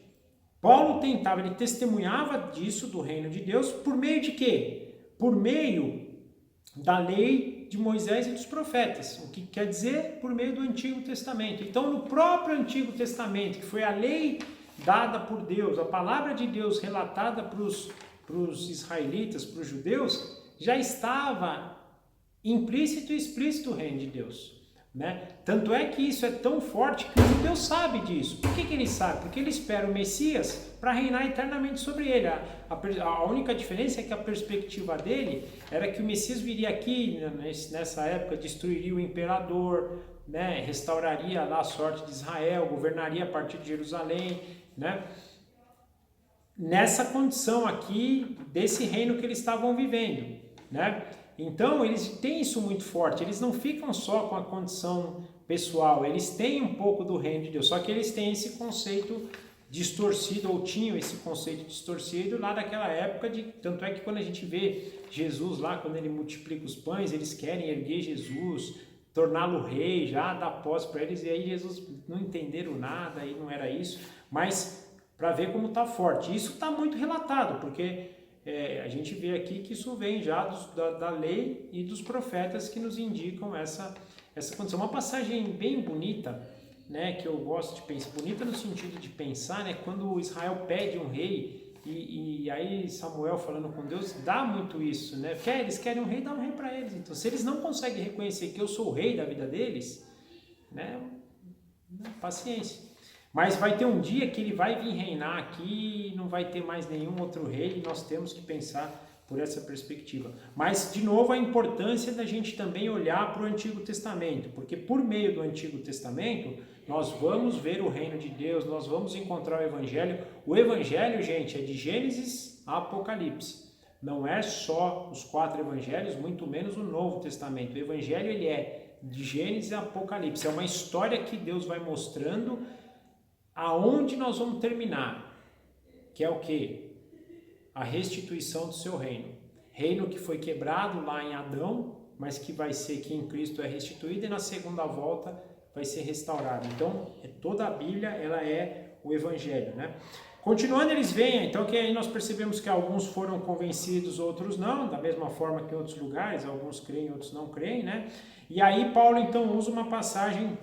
Paulo ele testemunhava disso, do reino de Deus, por meio de quê? Por meio da lei de Moisés e dos profetas. O que quer dizer? Por meio do Antigo Testamento. Então, no próprio Antigo Testamento, que foi a lei dada por Deus, a palavra de Deus relatada para os israelitas, para os judeus, já estava implícito e explícito o reino de Deus. Né? Tanto é que isso é tão forte que o judeu sabe disso. Por que ele sabe? Porque ele espera o Messias para reinar eternamente sobre ele. A única diferença é que a perspectiva dele era que o Messias viria aqui, nessa época, destruiria o imperador, né? Restauraria lá a sorte de Israel, governaria a partir de Jerusalém, né? Nessa condição aqui, desse reino que eles estavam vivendo, né? Então, eles têm isso muito forte, eles não ficam só com a condição pessoal, eles têm um pouco do reino de Deus, só que eles têm esse conceito distorcido, ou tinham esse conceito distorcido lá daquela época, tanto é que quando a gente vê Jesus lá, quando ele multiplica os pães, eles querem erguer Jesus, torná-lo rei, já dar posse para eles, e aí Jesus não entenderam nada, aí não era isso, mas para ver como está forte. Isso está muito relatado, porque a gente vê aqui que isso vem já da lei e dos profetas que nos indicam essa condição. Uma passagem bem bonita, né, que eu gosto de pensar, bonita no sentido de pensar, né, quando Israel pede um rei, e aí Samuel falando com Deus, dá muito isso, né, eles querem um rei, dá um rei para eles. Então, se eles não conseguem reconhecer que eu sou o rei da vida deles, né, paciência. Mas vai ter um dia que ele vai vir reinar aqui, não vai ter mais nenhum outro rei, e nós temos que pensar por essa perspectiva. Mas, de novo, a importância da gente também olhar para o Antigo Testamento, porque por meio do Antigo Testamento, nós vamos ver o reino de Deus, nós vamos encontrar o Evangelho. O Evangelho, gente, é de Gênesis a Apocalipse. Não é só os 4 Evangelhos, muito menos o Novo Testamento. O Evangelho, ele é de Gênesis a Apocalipse. É uma história que Deus vai mostrando aonde nós vamos terminar, que é o quê? A restituição do seu reino. Reino que foi quebrado lá em Adão, mas que vai ser que em Cristo é restituído e na segunda volta vai ser restaurado. Então, toda a Bíblia, ela é o Evangelho, né? Continuando, eles veem, então, que aí nós percebemos que alguns foram convencidos, outros não, da mesma forma que em outros lugares, alguns creem, outros não creem, né? E aí Paulo, então, usa uma passagem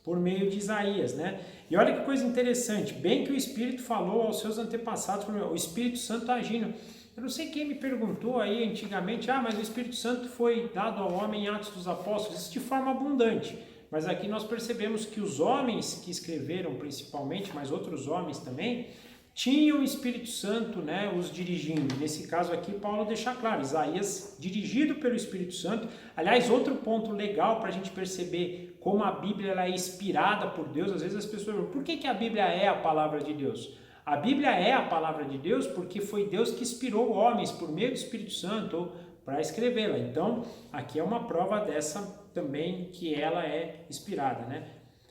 por meio de Isaías, né? E olha que coisa interessante, bem que o Espírito falou aos seus antepassados, o Espírito Santo agindo. Eu não sei quem me perguntou aí antigamente, mas o Espírito Santo foi dado ao homem em Atos dos Apóstolos, isso de forma abundante. Mas aqui nós percebemos que os homens que escreveram principalmente, mas outros homens também, tinham o Espírito Santo, né, os dirigindo. Nesse caso aqui, Paulo deixa claro, Isaías dirigido pelo Espírito Santo. Aliás, outro ponto legal para a gente perceber como a Bíblia ela é inspirada por Deus. Às vezes as pessoas perguntam, por que a Bíblia é a palavra de Deus? A Bíblia é a palavra de Deus porque foi Deus que inspirou homens por meio do Espírito Santo para escrevê-la. Então, aqui é uma prova dessa também que ela é inspirada, né?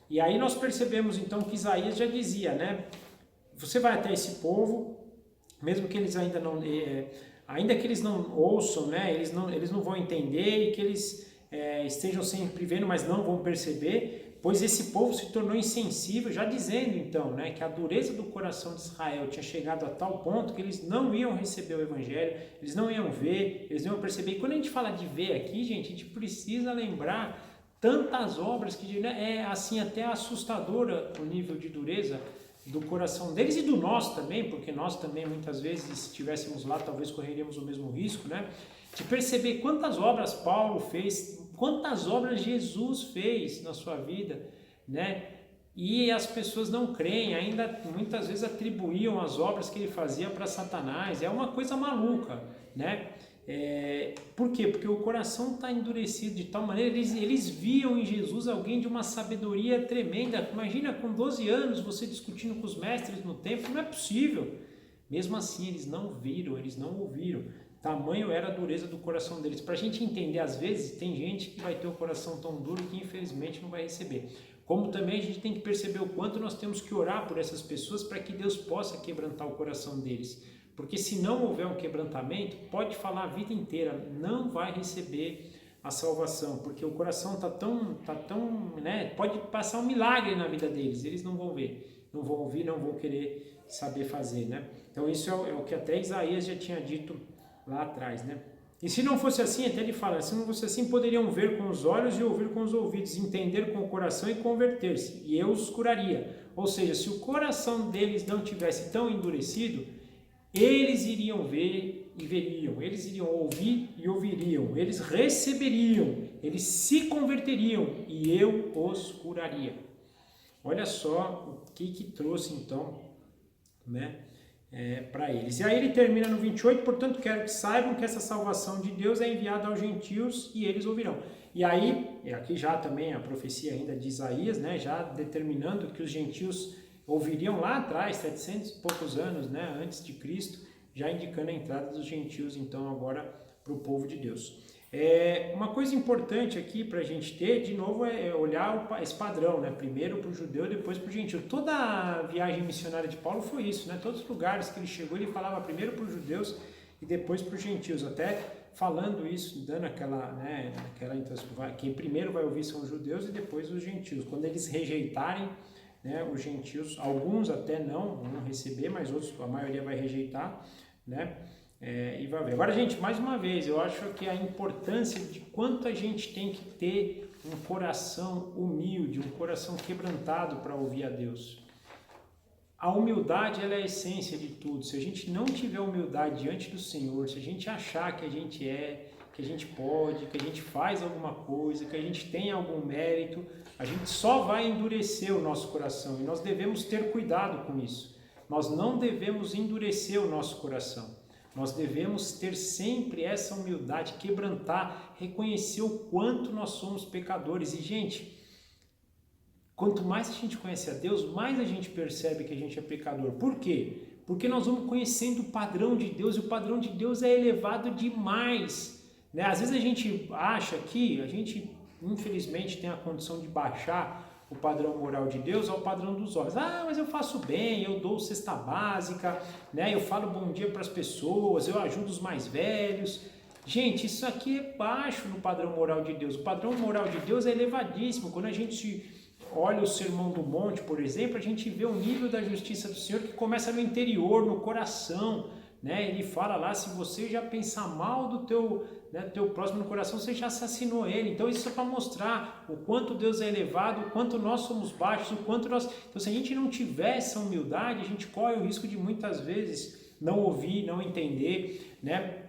E aí nós percebemos então que Isaías já dizia, né? Você vai até esse povo, mesmo que eles ainda que eles não ouçam, né? Eles não vão entender e que eles estejam sempre vendo, mas não vão perceber, pois esse povo se tornou insensível, já dizendo então, né, que a dureza do coração de Israel tinha chegado a tal ponto que eles não iam receber o Evangelho, eles não iam ver, eles não iam perceber. E quando a gente fala de ver aqui, gente, a gente precisa lembrar tantas obras que, né, é assim até assustadora o nível de dureza do coração deles e do nosso também, porque nós também muitas vezes, se estivéssemos lá, talvez correríamos o mesmo risco, né? De perceber quantas obras Paulo fez, quantas obras Jesus fez na sua vida, né? E as pessoas não creem, ainda muitas vezes atribuíam as obras que ele fazia para Satanás. É uma coisa maluca, né? Por quê? Porque o coração está endurecido de tal maneira, eles viam em Jesus alguém de uma sabedoria tremenda. Imagina, com 12 anos, você discutindo com os mestres no templo, não é possível. Mesmo assim, eles não viram, eles não ouviram. Tamanho era a dureza do coração deles. Para a gente entender, às vezes, tem gente que vai ter o coração tão duro que infelizmente não vai receber. Como também a gente tem que perceber o quanto nós temos que orar por essas pessoas para que Deus possa quebrantar o coração deles. Porque se não houver um quebrantamento, pode falar a vida inteira, não vai receber a salvação, porque o coração está tão, né, pode passar um milagre na vida deles, eles não vão ver, não vão ouvir, não vão querer saber fazer, né? Então isso é o que até Isaías já tinha dito lá atrás, né? E se não fosse assim, até ele fala, se não fosse assim, poderiam ver com os olhos e ouvir com os ouvidos, entender com o coração e converter-se, e eu os curaria. Ou seja, se o coração deles não tivesse tão endurecido, eles iriam ver e veriam, eles iriam ouvir e ouviriam, eles receberiam, eles se converteriam e eu os curaria. Olha só o que trouxe então, né, para eles. E aí ele termina no 28, portanto quero que saibam que essa salvação de Deus é enviada aos gentios e eles ouvirão. E aí, aqui já também a profecia ainda de Isaías, né, já determinando que os gentios ouviriam lá atrás, 700 e poucos anos, né, antes de Cristo, já indicando a entrada dos gentios, então, agora para o povo de Deus. Uma coisa importante aqui para a gente ter, de novo, é olhar esse padrão, né, primeiro para o judeu, depois para o gentio. Toda a viagem missionária de Paulo foi isso, né, todos os lugares que ele chegou, ele falava primeiro para os judeus e depois para os gentios. Até falando isso, dando aquela quem primeiro vai ouvir são os judeus e depois os gentios. Quando eles rejeitarem, né, os gentios, alguns até não vão receber, mas outros, a maioria vai rejeitar, né? E vai ver. Agora, gente, mais uma vez, eu acho que a importância de quanto a gente tem que ter um coração humilde, um coração quebrantado para ouvir a Deus. A humildade, ela é a essência de tudo. Se a gente não tiver humildade diante do Senhor, se a gente achar que a gente que a gente pode, que a gente faz alguma coisa, que a gente tem algum mérito, a gente só vai endurecer o nosso coração e nós devemos ter cuidado com isso. Nós não devemos endurecer o nosso coração. Nós devemos ter sempre essa humildade, quebrantar, reconhecer o quanto nós somos pecadores. E, gente, quanto mais a gente conhece a Deus, mais a gente percebe que a gente é pecador. Por quê? Porque nós vamos conhecendo o padrão de Deus, e o padrão de Deus é elevado demais, né? Às vezes a gente acha que a gente, infelizmente, tem a condição de baixar o padrão moral de Deus ao padrão dos homens. Ah, mas eu faço bem, eu dou cesta básica, né? Eu falo bom dia para as pessoas, eu ajudo os mais velhos. Gente, isso aqui é baixo no padrão moral de Deus. O padrão moral de Deus é elevadíssimo. Quando a gente olha o Sermão do Monte, por exemplo, a gente vê o nível da justiça do Senhor que começa no interior, no coração, né? Ele fala lá, se você já pensar mal do teu próximo no coração, você já assassinou ele. Então isso é para mostrar o quanto Deus é elevado, o quanto nós somos baixos, o quanto nós... Então se a gente não tiver essa humildade, a gente corre o risco de muitas vezes não ouvir, não entender, né?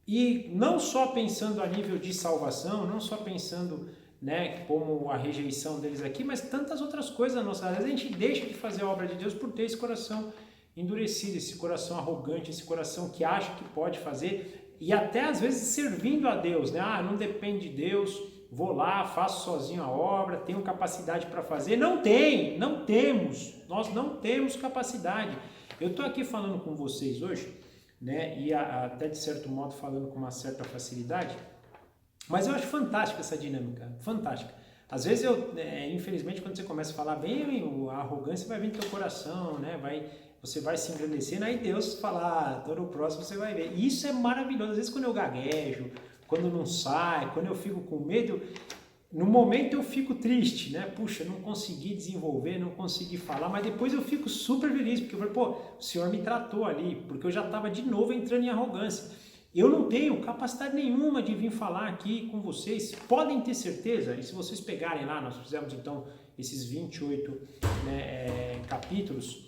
E não só pensando a nível de salvação, não só pensando, né, como a rejeição deles aqui, mas tantas outras coisas na nossa vida. Às vezes a gente deixa de fazer a obra de Deus por ter esse coração endurecido, esse coração arrogante, esse coração que acha que pode fazer, e até às vezes servindo a Deus, né? Ah, não depende de Deus, vou lá, faço sozinho a obra, tenho capacidade para fazer. Não temos, nós não temos capacidade. Eu estou aqui falando com vocês hoje, né, e até de certo modo falando com uma certa facilidade, mas eu acho fantástica essa dinâmica, fantástica. Às vezes, infelizmente, quando você começa a falar bem, a arrogância vai vir do teu coração, né? Você vai se engrandecendo, aí Deus fala, todo o próximo você vai ver. E isso é maravilhoso. Às vezes quando eu gaguejo, quando não sai, quando eu fico com medo, no momento eu fico triste, né? Puxa, não consegui desenvolver, não consegui falar, mas depois eu fico super feliz, porque eu falei, pô, o Senhor me tratou ali, porque eu já estava de novo entrando em arrogância. Eu não tenho capacidade nenhuma de vir falar aqui com vocês, podem ter certeza, e se vocês pegarem lá, nós fizemos então esses 28 capítulos,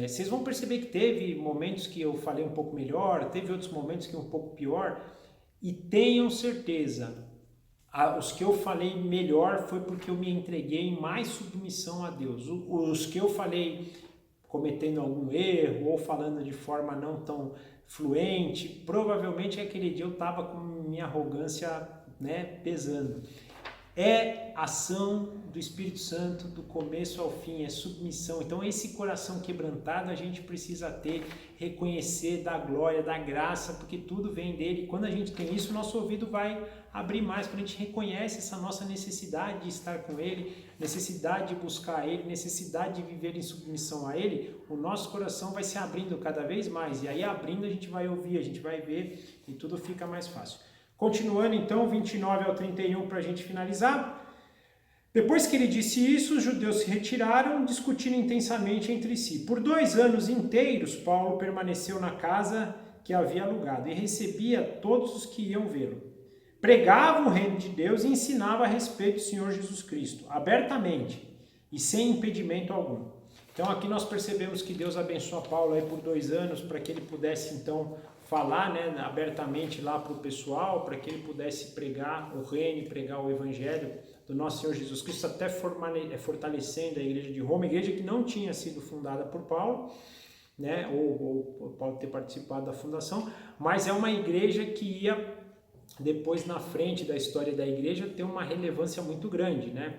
vocês vão perceber que teve momentos que eu falei um pouco melhor, teve outros momentos que um pouco pior, e tenham certeza, os que eu falei melhor foi porque eu me entreguei em mais submissão a Deus. Os que eu falei cometendo algum erro ou falando de forma não tão fluente, provavelmente aquele dia eu estava com minha arrogância, né, pesando. É ação do Espírito Santo do começo ao fim, é submissão. Então esse coração quebrantado a gente precisa ter, reconhecer da glória, da graça, porque tudo vem dele. Quando a gente tem isso, nosso ouvido vai abrir mais, quando a gente reconhece essa nossa necessidade de estar com ele, necessidade de buscar ele, necessidade de viver em submissão a ele, o nosso coração vai se abrindo cada vez mais, e aí abrindo a gente vai ouvir, a gente vai ver e tudo fica mais fácil. Continuando então, 29 ao 31 para a gente finalizar. Depois que ele disse isso, os judeus se retiraram, discutindo intensamente entre si. Por 2 anos inteiros, Paulo permaneceu na casa que havia alugado e recebia todos os que iam vê-lo. Pregava o reino de Deus e ensinava a respeito do Senhor Jesus Cristo, abertamente e sem impedimento algum. Então aqui nós percebemos que Deus abençoa Paulo aí por 2 anos para que ele pudesse então falar, né, abertamente lá para o pessoal, para que ele pudesse pregar o reino, pregar o evangelho do nosso Senhor Jesus Cristo, até fortalecendo a igreja de Roma, igreja que não tinha sido fundada por Paulo, né, ou Paulo ter participado da fundação, mas é uma igreja que ia depois na frente da história da igreja ter uma relevância muito grande, né?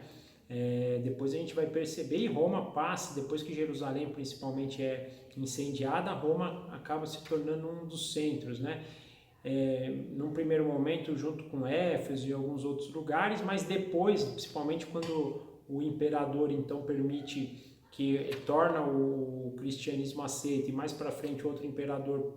Depois a gente vai perceber, e Roma passa, depois que Jerusalém principalmente é incendiada, Roma acaba se tornando um dos centros, né? Num primeiro momento junto com Éfeso e alguns outros lugares, mas depois, principalmente quando o imperador então permite que torna o cristianismo aceito, e mais para frente outro imperador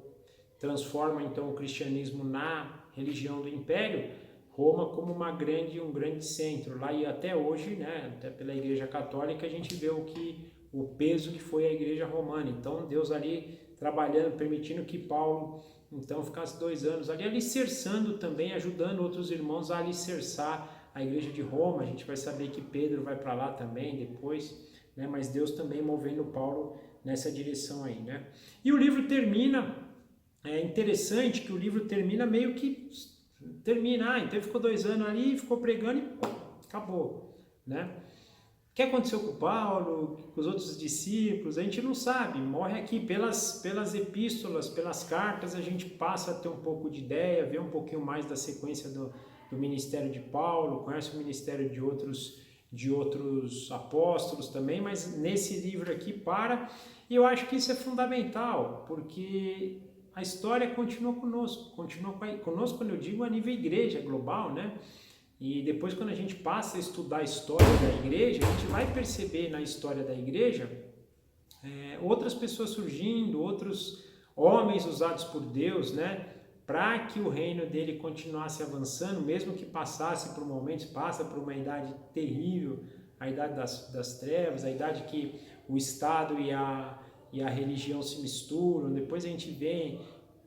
transforma então o cristianismo na religião do império, Roma como um grande centro lá, e até hoje, né, até pela Igreja Católica a gente vê o peso que foi a Igreja Romana. Então Deus ali trabalhando, permitindo que Paulo então ficasse 2 anos ali alicerçando também, ajudando outros irmãos a alicerçar a Igreja de Roma. A gente vai saber que Pedro vai para lá também depois, né, mas Deus também movendo Paulo nessa direção aí, né. E o livro termina, é interessante que o livro termina meio que então ele ficou 2 anos ali, ficou pregando e acabou, né? O que aconteceu com Paulo, com os outros discípulos, a gente não sabe, morre aqui pelas epístolas, pelas cartas, a gente passa a ter um pouco de ideia, ver um pouquinho mais da sequência do ministério de Paulo, conhece o ministério de outros apóstolos também, mas nesse livro aqui e eu acho que isso é fundamental, porque a história continua conosco quando eu digo a nível igreja global, né? E depois quando a gente passa a estudar a história da igreja, a gente vai perceber na história da igreja outras pessoas surgindo, outros homens usados por Deus, né? Para que o reino dele continuasse avançando, mesmo que passasse por momentos, passa por uma idade terrível, a idade das trevas, a idade que o Estado e a religião se misturam. Depois a gente vê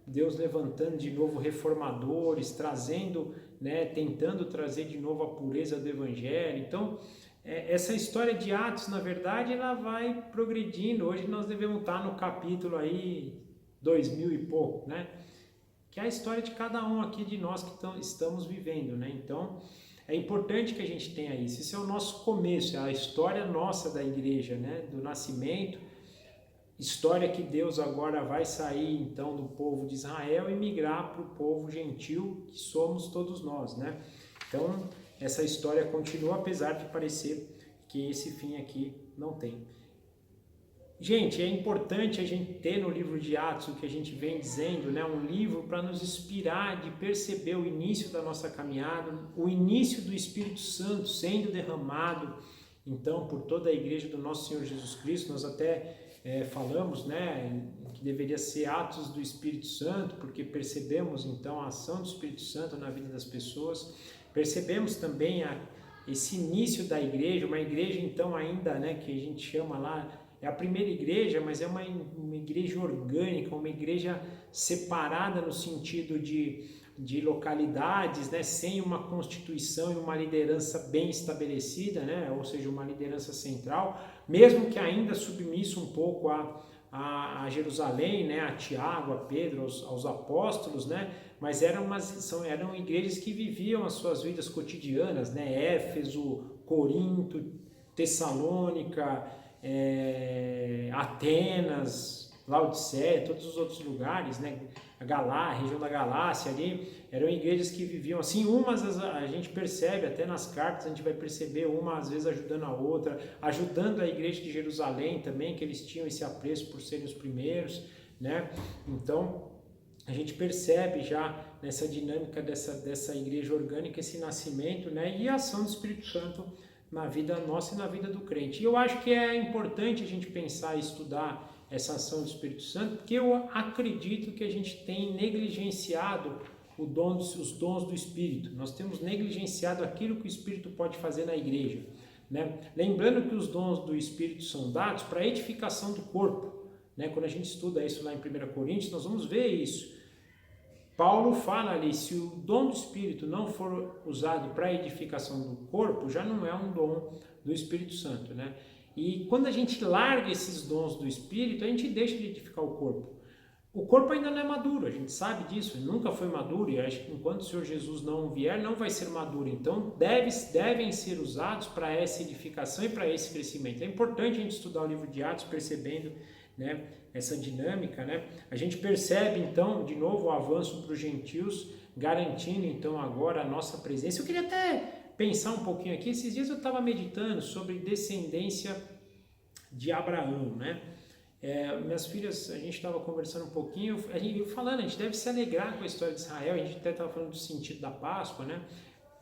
Deus levantando de novo reformadores, trazendo, né, tentando trazer de novo a pureza do Evangelho. Então, essa história de Atos, na verdade, ela vai progredindo. Hoje nós devemos estar no capítulo aí 2000 e pouco, né? Que é a história de cada um aqui de nós que estamos vivendo, né? Então, é importante que a gente tenha isso. Esse é o nosso começo, é a história nossa da igreja, né? Do nascimento, história que Deus agora vai sair então do povo de Israel e migrar para o povo gentil, que somos todos nós, né? Então, essa história continua, apesar de parecer que esse fim aqui não tem. Gente, é importante a gente ter no livro de Atos o que a gente vem dizendo, né? Um livro para nos inspirar de perceber o início da nossa caminhada, o início do Espírito Santo sendo derramado, então, por toda a igreja do nosso Senhor Jesus Cristo. Nós até falamos, né, que deveria ser Atos do Espírito Santo, porque percebemos então a ação do Espírito Santo na vida das pessoas. Percebemos também esse início da igreja, uma igreja então ainda, né, que a gente chama lá, é a primeira igreja, mas é uma igreja orgânica, uma igreja separada no sentido de localidades, né, sem uma constituição e uma liderança bem estabelecida, né, ou seja, uma liderança central, mesmo que ainda submisso um pouco a Jerusalém, né, a Tiago, a Pedro, aos apóstolos, né, mas eram igrejas que viviam as suas vidas cotidianas, né, Éfeso, Corinto, Tessalônica, Atenas, Laodiceia, todos os outros lugares, né, a região da Galácia ali, eram igrejas que viviam assim, umas a gente percebe até nas cartas, a gente vai perceber uma às vezes ajudando a outra, ajudando a igreja de Jerusalém também, que eles tinham esse apreço por serem os primeiros, né? Então a gente percebe já nessa dinâmica dessa igreja orgânica esse nascimento, né? E a ação do Espírito Santo na vida nossa e na vida do crente. E eu acho que é importante a gente pensar e estudar essa ação do Espírito Santo, porque eu acredito que a gente tem negligenciado os dons do Espírito. Nós temos negligenciado aquilo que o Espírito pode fazer na igreja, né? Lembrando que os dons do Espírito são dados para a edificação do corpo, né? Quando a gente estuda isso lá em 1 Coríntios, nós vamos ver isso. Paulo fala ali, se o dom do Espírito não for usado para a edificação do corpo, já não é um dom do Espírito Santo, né? E quando a gente larga esses dons do Espírito, a gente deixa de edificar o corpo. O corpo ainda não é maduro, a gente sabe disso, ele nunca foi maduro, e acho que enquanto o Senhor Jesus não vier, não vai ser maduro. Então, devem ser usados para essa edificação e para esse crescimento. É importante a gente estudar o livro de Atos, percebendo, né, essa dinâmica, né? A gente percebe, então, de novo, o avanço para os gentios, garantindo, então, agora a nossa presença. Eu queria até pensar um pouquinho aqui, esses dias eu estava meditando sobre descendência de Abraão, né? Minhas filhas, a gente estava conversando um pouquinho, a gente deve se alegrar com a história de Israel, a gente até estava falando do sentido da Páscoa, né?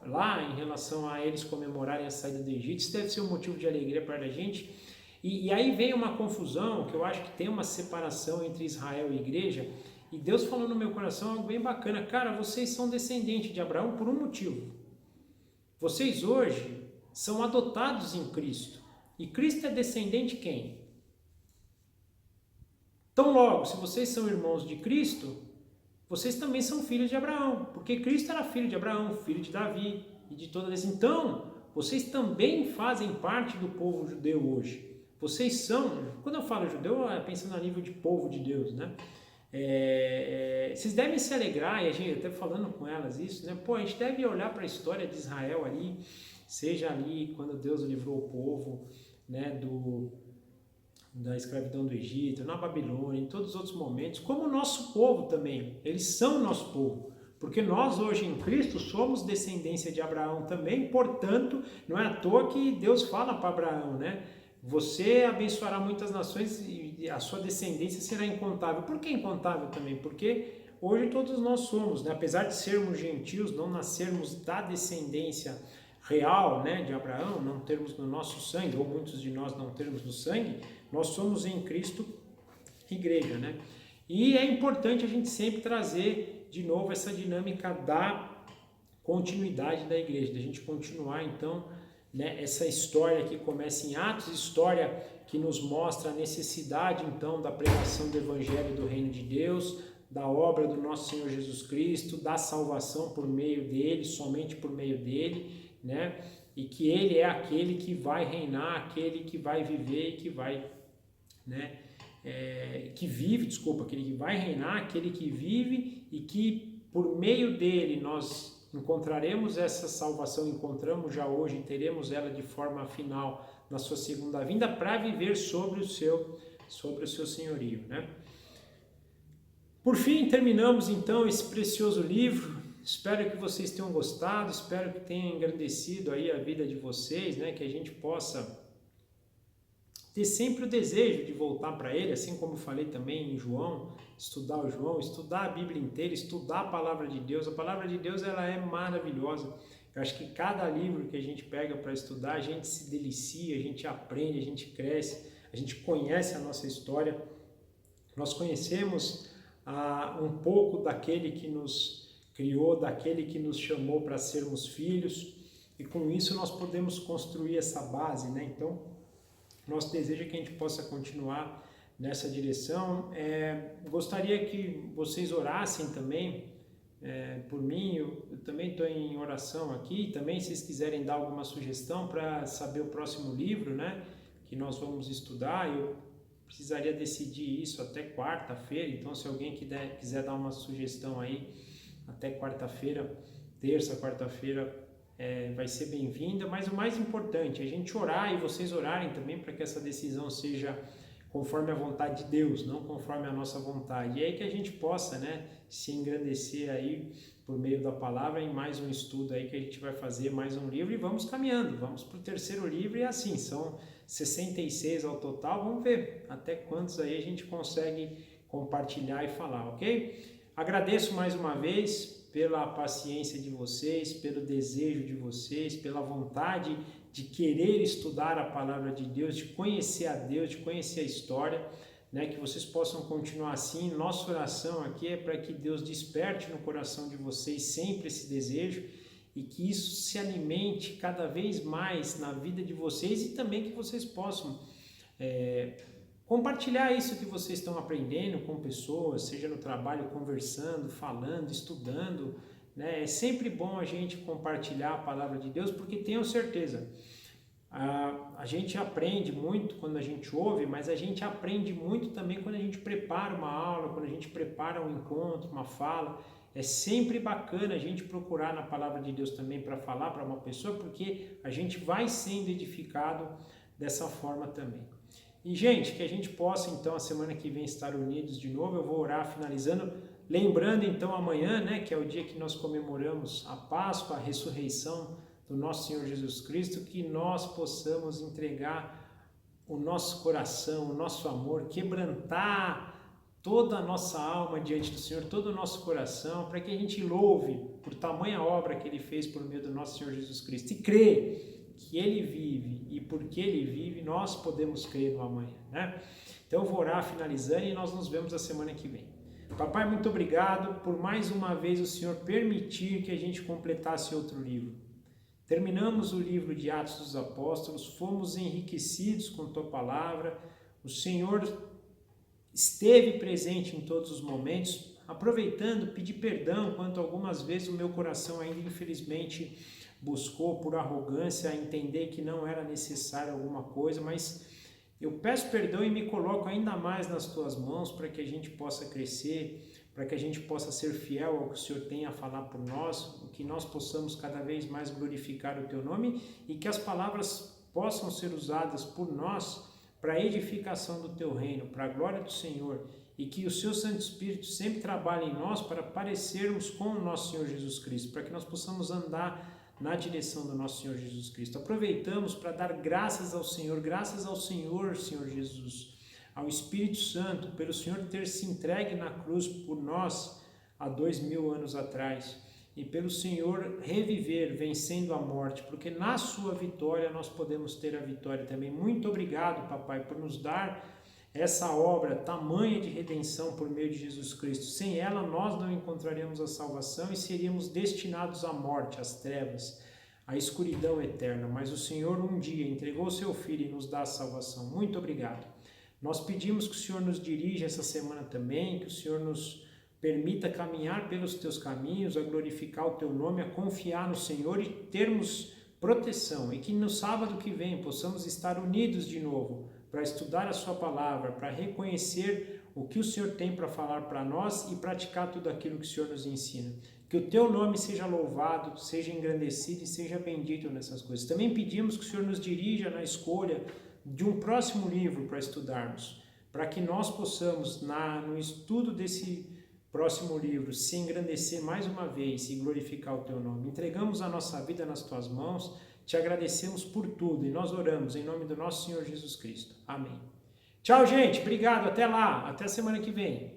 Lá, em relação a eles comemorarem a saída do Egito, isso deve ser um motivo de alegria para a gente. E aí vem uma confusão, que eu acho que tem uma separação entre Israel e igreja, E Deus falou no meu coração algo bem bacana. Cara, vocês são descendentes de Abraão por um motivo. Vocês hoje são adotados em Cristo. E Cristo é descendente de quem? Então logo, se vocês são irmãos de Cristo, vocês também são filhos de Abraão. Porque Cristo era filho de Abraão, filho de Davi e de toda essa. Então, vocês também fazem parte do povo judeu hoje. Vocês são, quando eu falo judeu, é pensando a nível de povo de Deus, né? Vocês devem se alegrar, e a gente até falando com elas isso, né? Pô, a gente deve olhar para a história de Israel ali, seja ali quando Deus livrou o povo, né, da escravidão do Egito, na Babilônia, em todos os outros momentos, como o nosso povo também, eles são nosso povo, porque nós hoje em Cristo somos descendência de Abraão também, portanto, não é à toa que Deus fala para Abraão, né? Você abençoará muitas nações e a sua descendência será incontável. Por que incontável também? Porque hoje todos nós somos, né? Apesar de sermos gentios, não nascermos da descendência real, né, de Abraão, não termos no nosso sangue, ou muitos de nós não termos no sangue, nós somos em Cristo igreja, né? E é importante a gente sempre trazer de novo essa dinâmica da continuidade da igreja, da gente continuar então, né, essa história que começa em Atos, história que nos mostra a necessidade então da pregação do Evangelho do Reino de Deus, da obra do nosso Senhor Jesus Cristo, da salvação por meio dele, somente por meio dele, né? E que ele é aquele que vai reinar, aquele que vai viver e que vai, né? Aquele que vai reinar, aquele que vive e que por meio dele nós encontraremos essa salvação, encontramos já hoje e teremos ela de forma final na sua segunda vinda para viver sobre o seu senhorio, né? Por fim, terminamos então esse precioso livro. Espero que vocês tenham gostado, espero que tenha engrandecido aí a vida de vocês, né? Que a gente possa ter sempre o desejo de voltar para ele, assim como eu falei também em João, estudar o João, estudar a Bíblia inteira, estudar a Palavra de Deus. A Palavra de Deus, ela é maravilhosa. Eu acho que cada livro que a gente pega para estudar, a gente se delicia, a gente aprende, a gente cresce, a gente conhece a nossa história. Nós conhecemos um pouco daquele que nos criou, daquele que nos chamou para sermos filhos, e com isso nós podemos construir essa base, né? Então, nosso desejo é que a gente possa continuar nessa direção. Gostaria que vocês orassem também por mim, eu também estou em oração aqui, também se vocês quiserem dar alguma sugestão para saber o próximo livro, né, que nós vamos estudar. Eu precisaria decidir isso até quarta-feira, então se alguém quiser dar uma sugestão aí, até quarta-feira, terça, quarta-feira, vai ser bem-vinda, mas o mais importante é a gente orar e vocês orarem também para que essa decisão seja conforme a vontade de Deus, não conforme a nossa vontade. E aí que a gente possa, né, se engrandecer aí por meio da palavra em mais um estudo aí que a gente vai fazer, mais um livro, e vamos caminhando, vamos para o terceiro livro, e assim, são 66 ao total, vamos ver até quantos aí a gente consegue compartilhar e falar, ok? Agradeço mais uma vez pela paciência de vocês, pelo desejo de vocês, pela vontade de querer estudar a palavra de Deus, de conhecer a Deus, de conhecer a história, né? Que vocês possam continuar assim. Nossa oração aqui é para que Deus desperte no coração de vocês sempre esse desejo e que isso se alimente cada vez mais na vida de vocês, e também que vocês possam compartilhar isso que vocês estão aprendendo com pessoas, seja no trabalho, conversando, falando, estudando, né? É sempre bom a gente compartilhar a palavra de Deus, porque tenham certeza, a gente aprende muito quando a gente ouve, mas a gente aprende muito também quando a gente prepara uma aula, quando a gente prepara um encontro, uma fala. É sempre bacana a gente procurar na palavra de Deus também para falar para uma pessoa, porque a gente vai sendo edificado dessa forma também. E, gente, que a gente possa, então, a semana que vem estar unidos de novo. Eu vou orar finalizando, lembrando, então, amanhã, né, que é o dia que nós comemoramos a Páscoa, a ressurreição do nosso Senhor Jesus Cristo, que nós possamos entregar o nosso coração, o nosso amor, quebrantar toda a nossa alma diante do Senhor, todo o nosso coração, para que a gente louve por tamanha obra que Ele fez por meio do nosso Senhor Jesus Cristo, e crê que Ele vive, e porque Ele vive, nós podemos crer no amanhã, né? Então eu vou orar finalizando e nós nos vemos a semana que vem. Papai, muito obrigado por mais uma vez o Senhor permitir que a gente completasse outro livro. Terminamos o livro de Atos dos Apóstolos, fomos enriquecidos com Tua Palavra, o Senhor esteve presente em todos os momentos, aproveitando, pedir perdão quanto algumas vezes o meu coração ainda infelizmente buscou por arrogância entender que não era necessário alguma coisa, mas eu peço perdão e me coloco ainda mais nas Tuas mãos para que a gente possa crescer, para que a gente possa ser fiel ao que o Senhor tem a falar por nós, que nós possamos cada vez mais glorificar o Teu nome e que as palavras possam ser usadas por nós para a edificação do Teu reino, para a glória do Senhor, e que o Seu Santo Espírito sempre trabalhe em nós para parecermos com o nosso Senhor Jesus Cristo, para que nós possamos andar na direção do nosso Senhor Jesus Cristo. Aproveitamos para dar graças ao Senhor, Senhor Jesus, ao Espírito Santo, pelo Senhor ter se entregue na cruz por nós há 2000 anos atrás, e pelo Senhor reviver, vencendo a morte, porque na sua vitória nós podemos ter a vitória também. Muito obrigado, Papai, por nos dar essa obra tamanha de redenção por meio de Jesus Cristo. Sem ela nós não encontraremos a salvação e seríamos destinados à morte, às trevas, à escuridão eterna. Mas o Senhor um dia entregou o seu Filho e nos dá a salvação. Muito obrigado. Nós pedimos que o Senhor nos dirija essa semana também, que o Senhor nos permita caminhar pelos teus caminhos, a glorificar o teu nome, a confiar no Senhor e termos proteção. E que no sábado que vem possamos estar unidos de novo para estudar a sua palavra, para reconhecer o que o Senhor tem para falar para nós e praticar tudo aquilo que o Senhor nos ensina. Que o teu nome seja louvado, seja engrandecido e seja bendito nessas coisas. Também pedimos que o Senhor nos dirija na escolha de um próximo livro para estudarmos, para que nós possamos, no estudo desse próximo livro, se engrandecer mais uma vez e glorificar o teu nome. Entregamos a nossa vida nas tuas mãos, te agradecemos por tudo e nós oramos em nome do nosso Senhor Jesus Cristo. Amém. Tchau, gente. Obrigado. Até lá. Até semana que vem.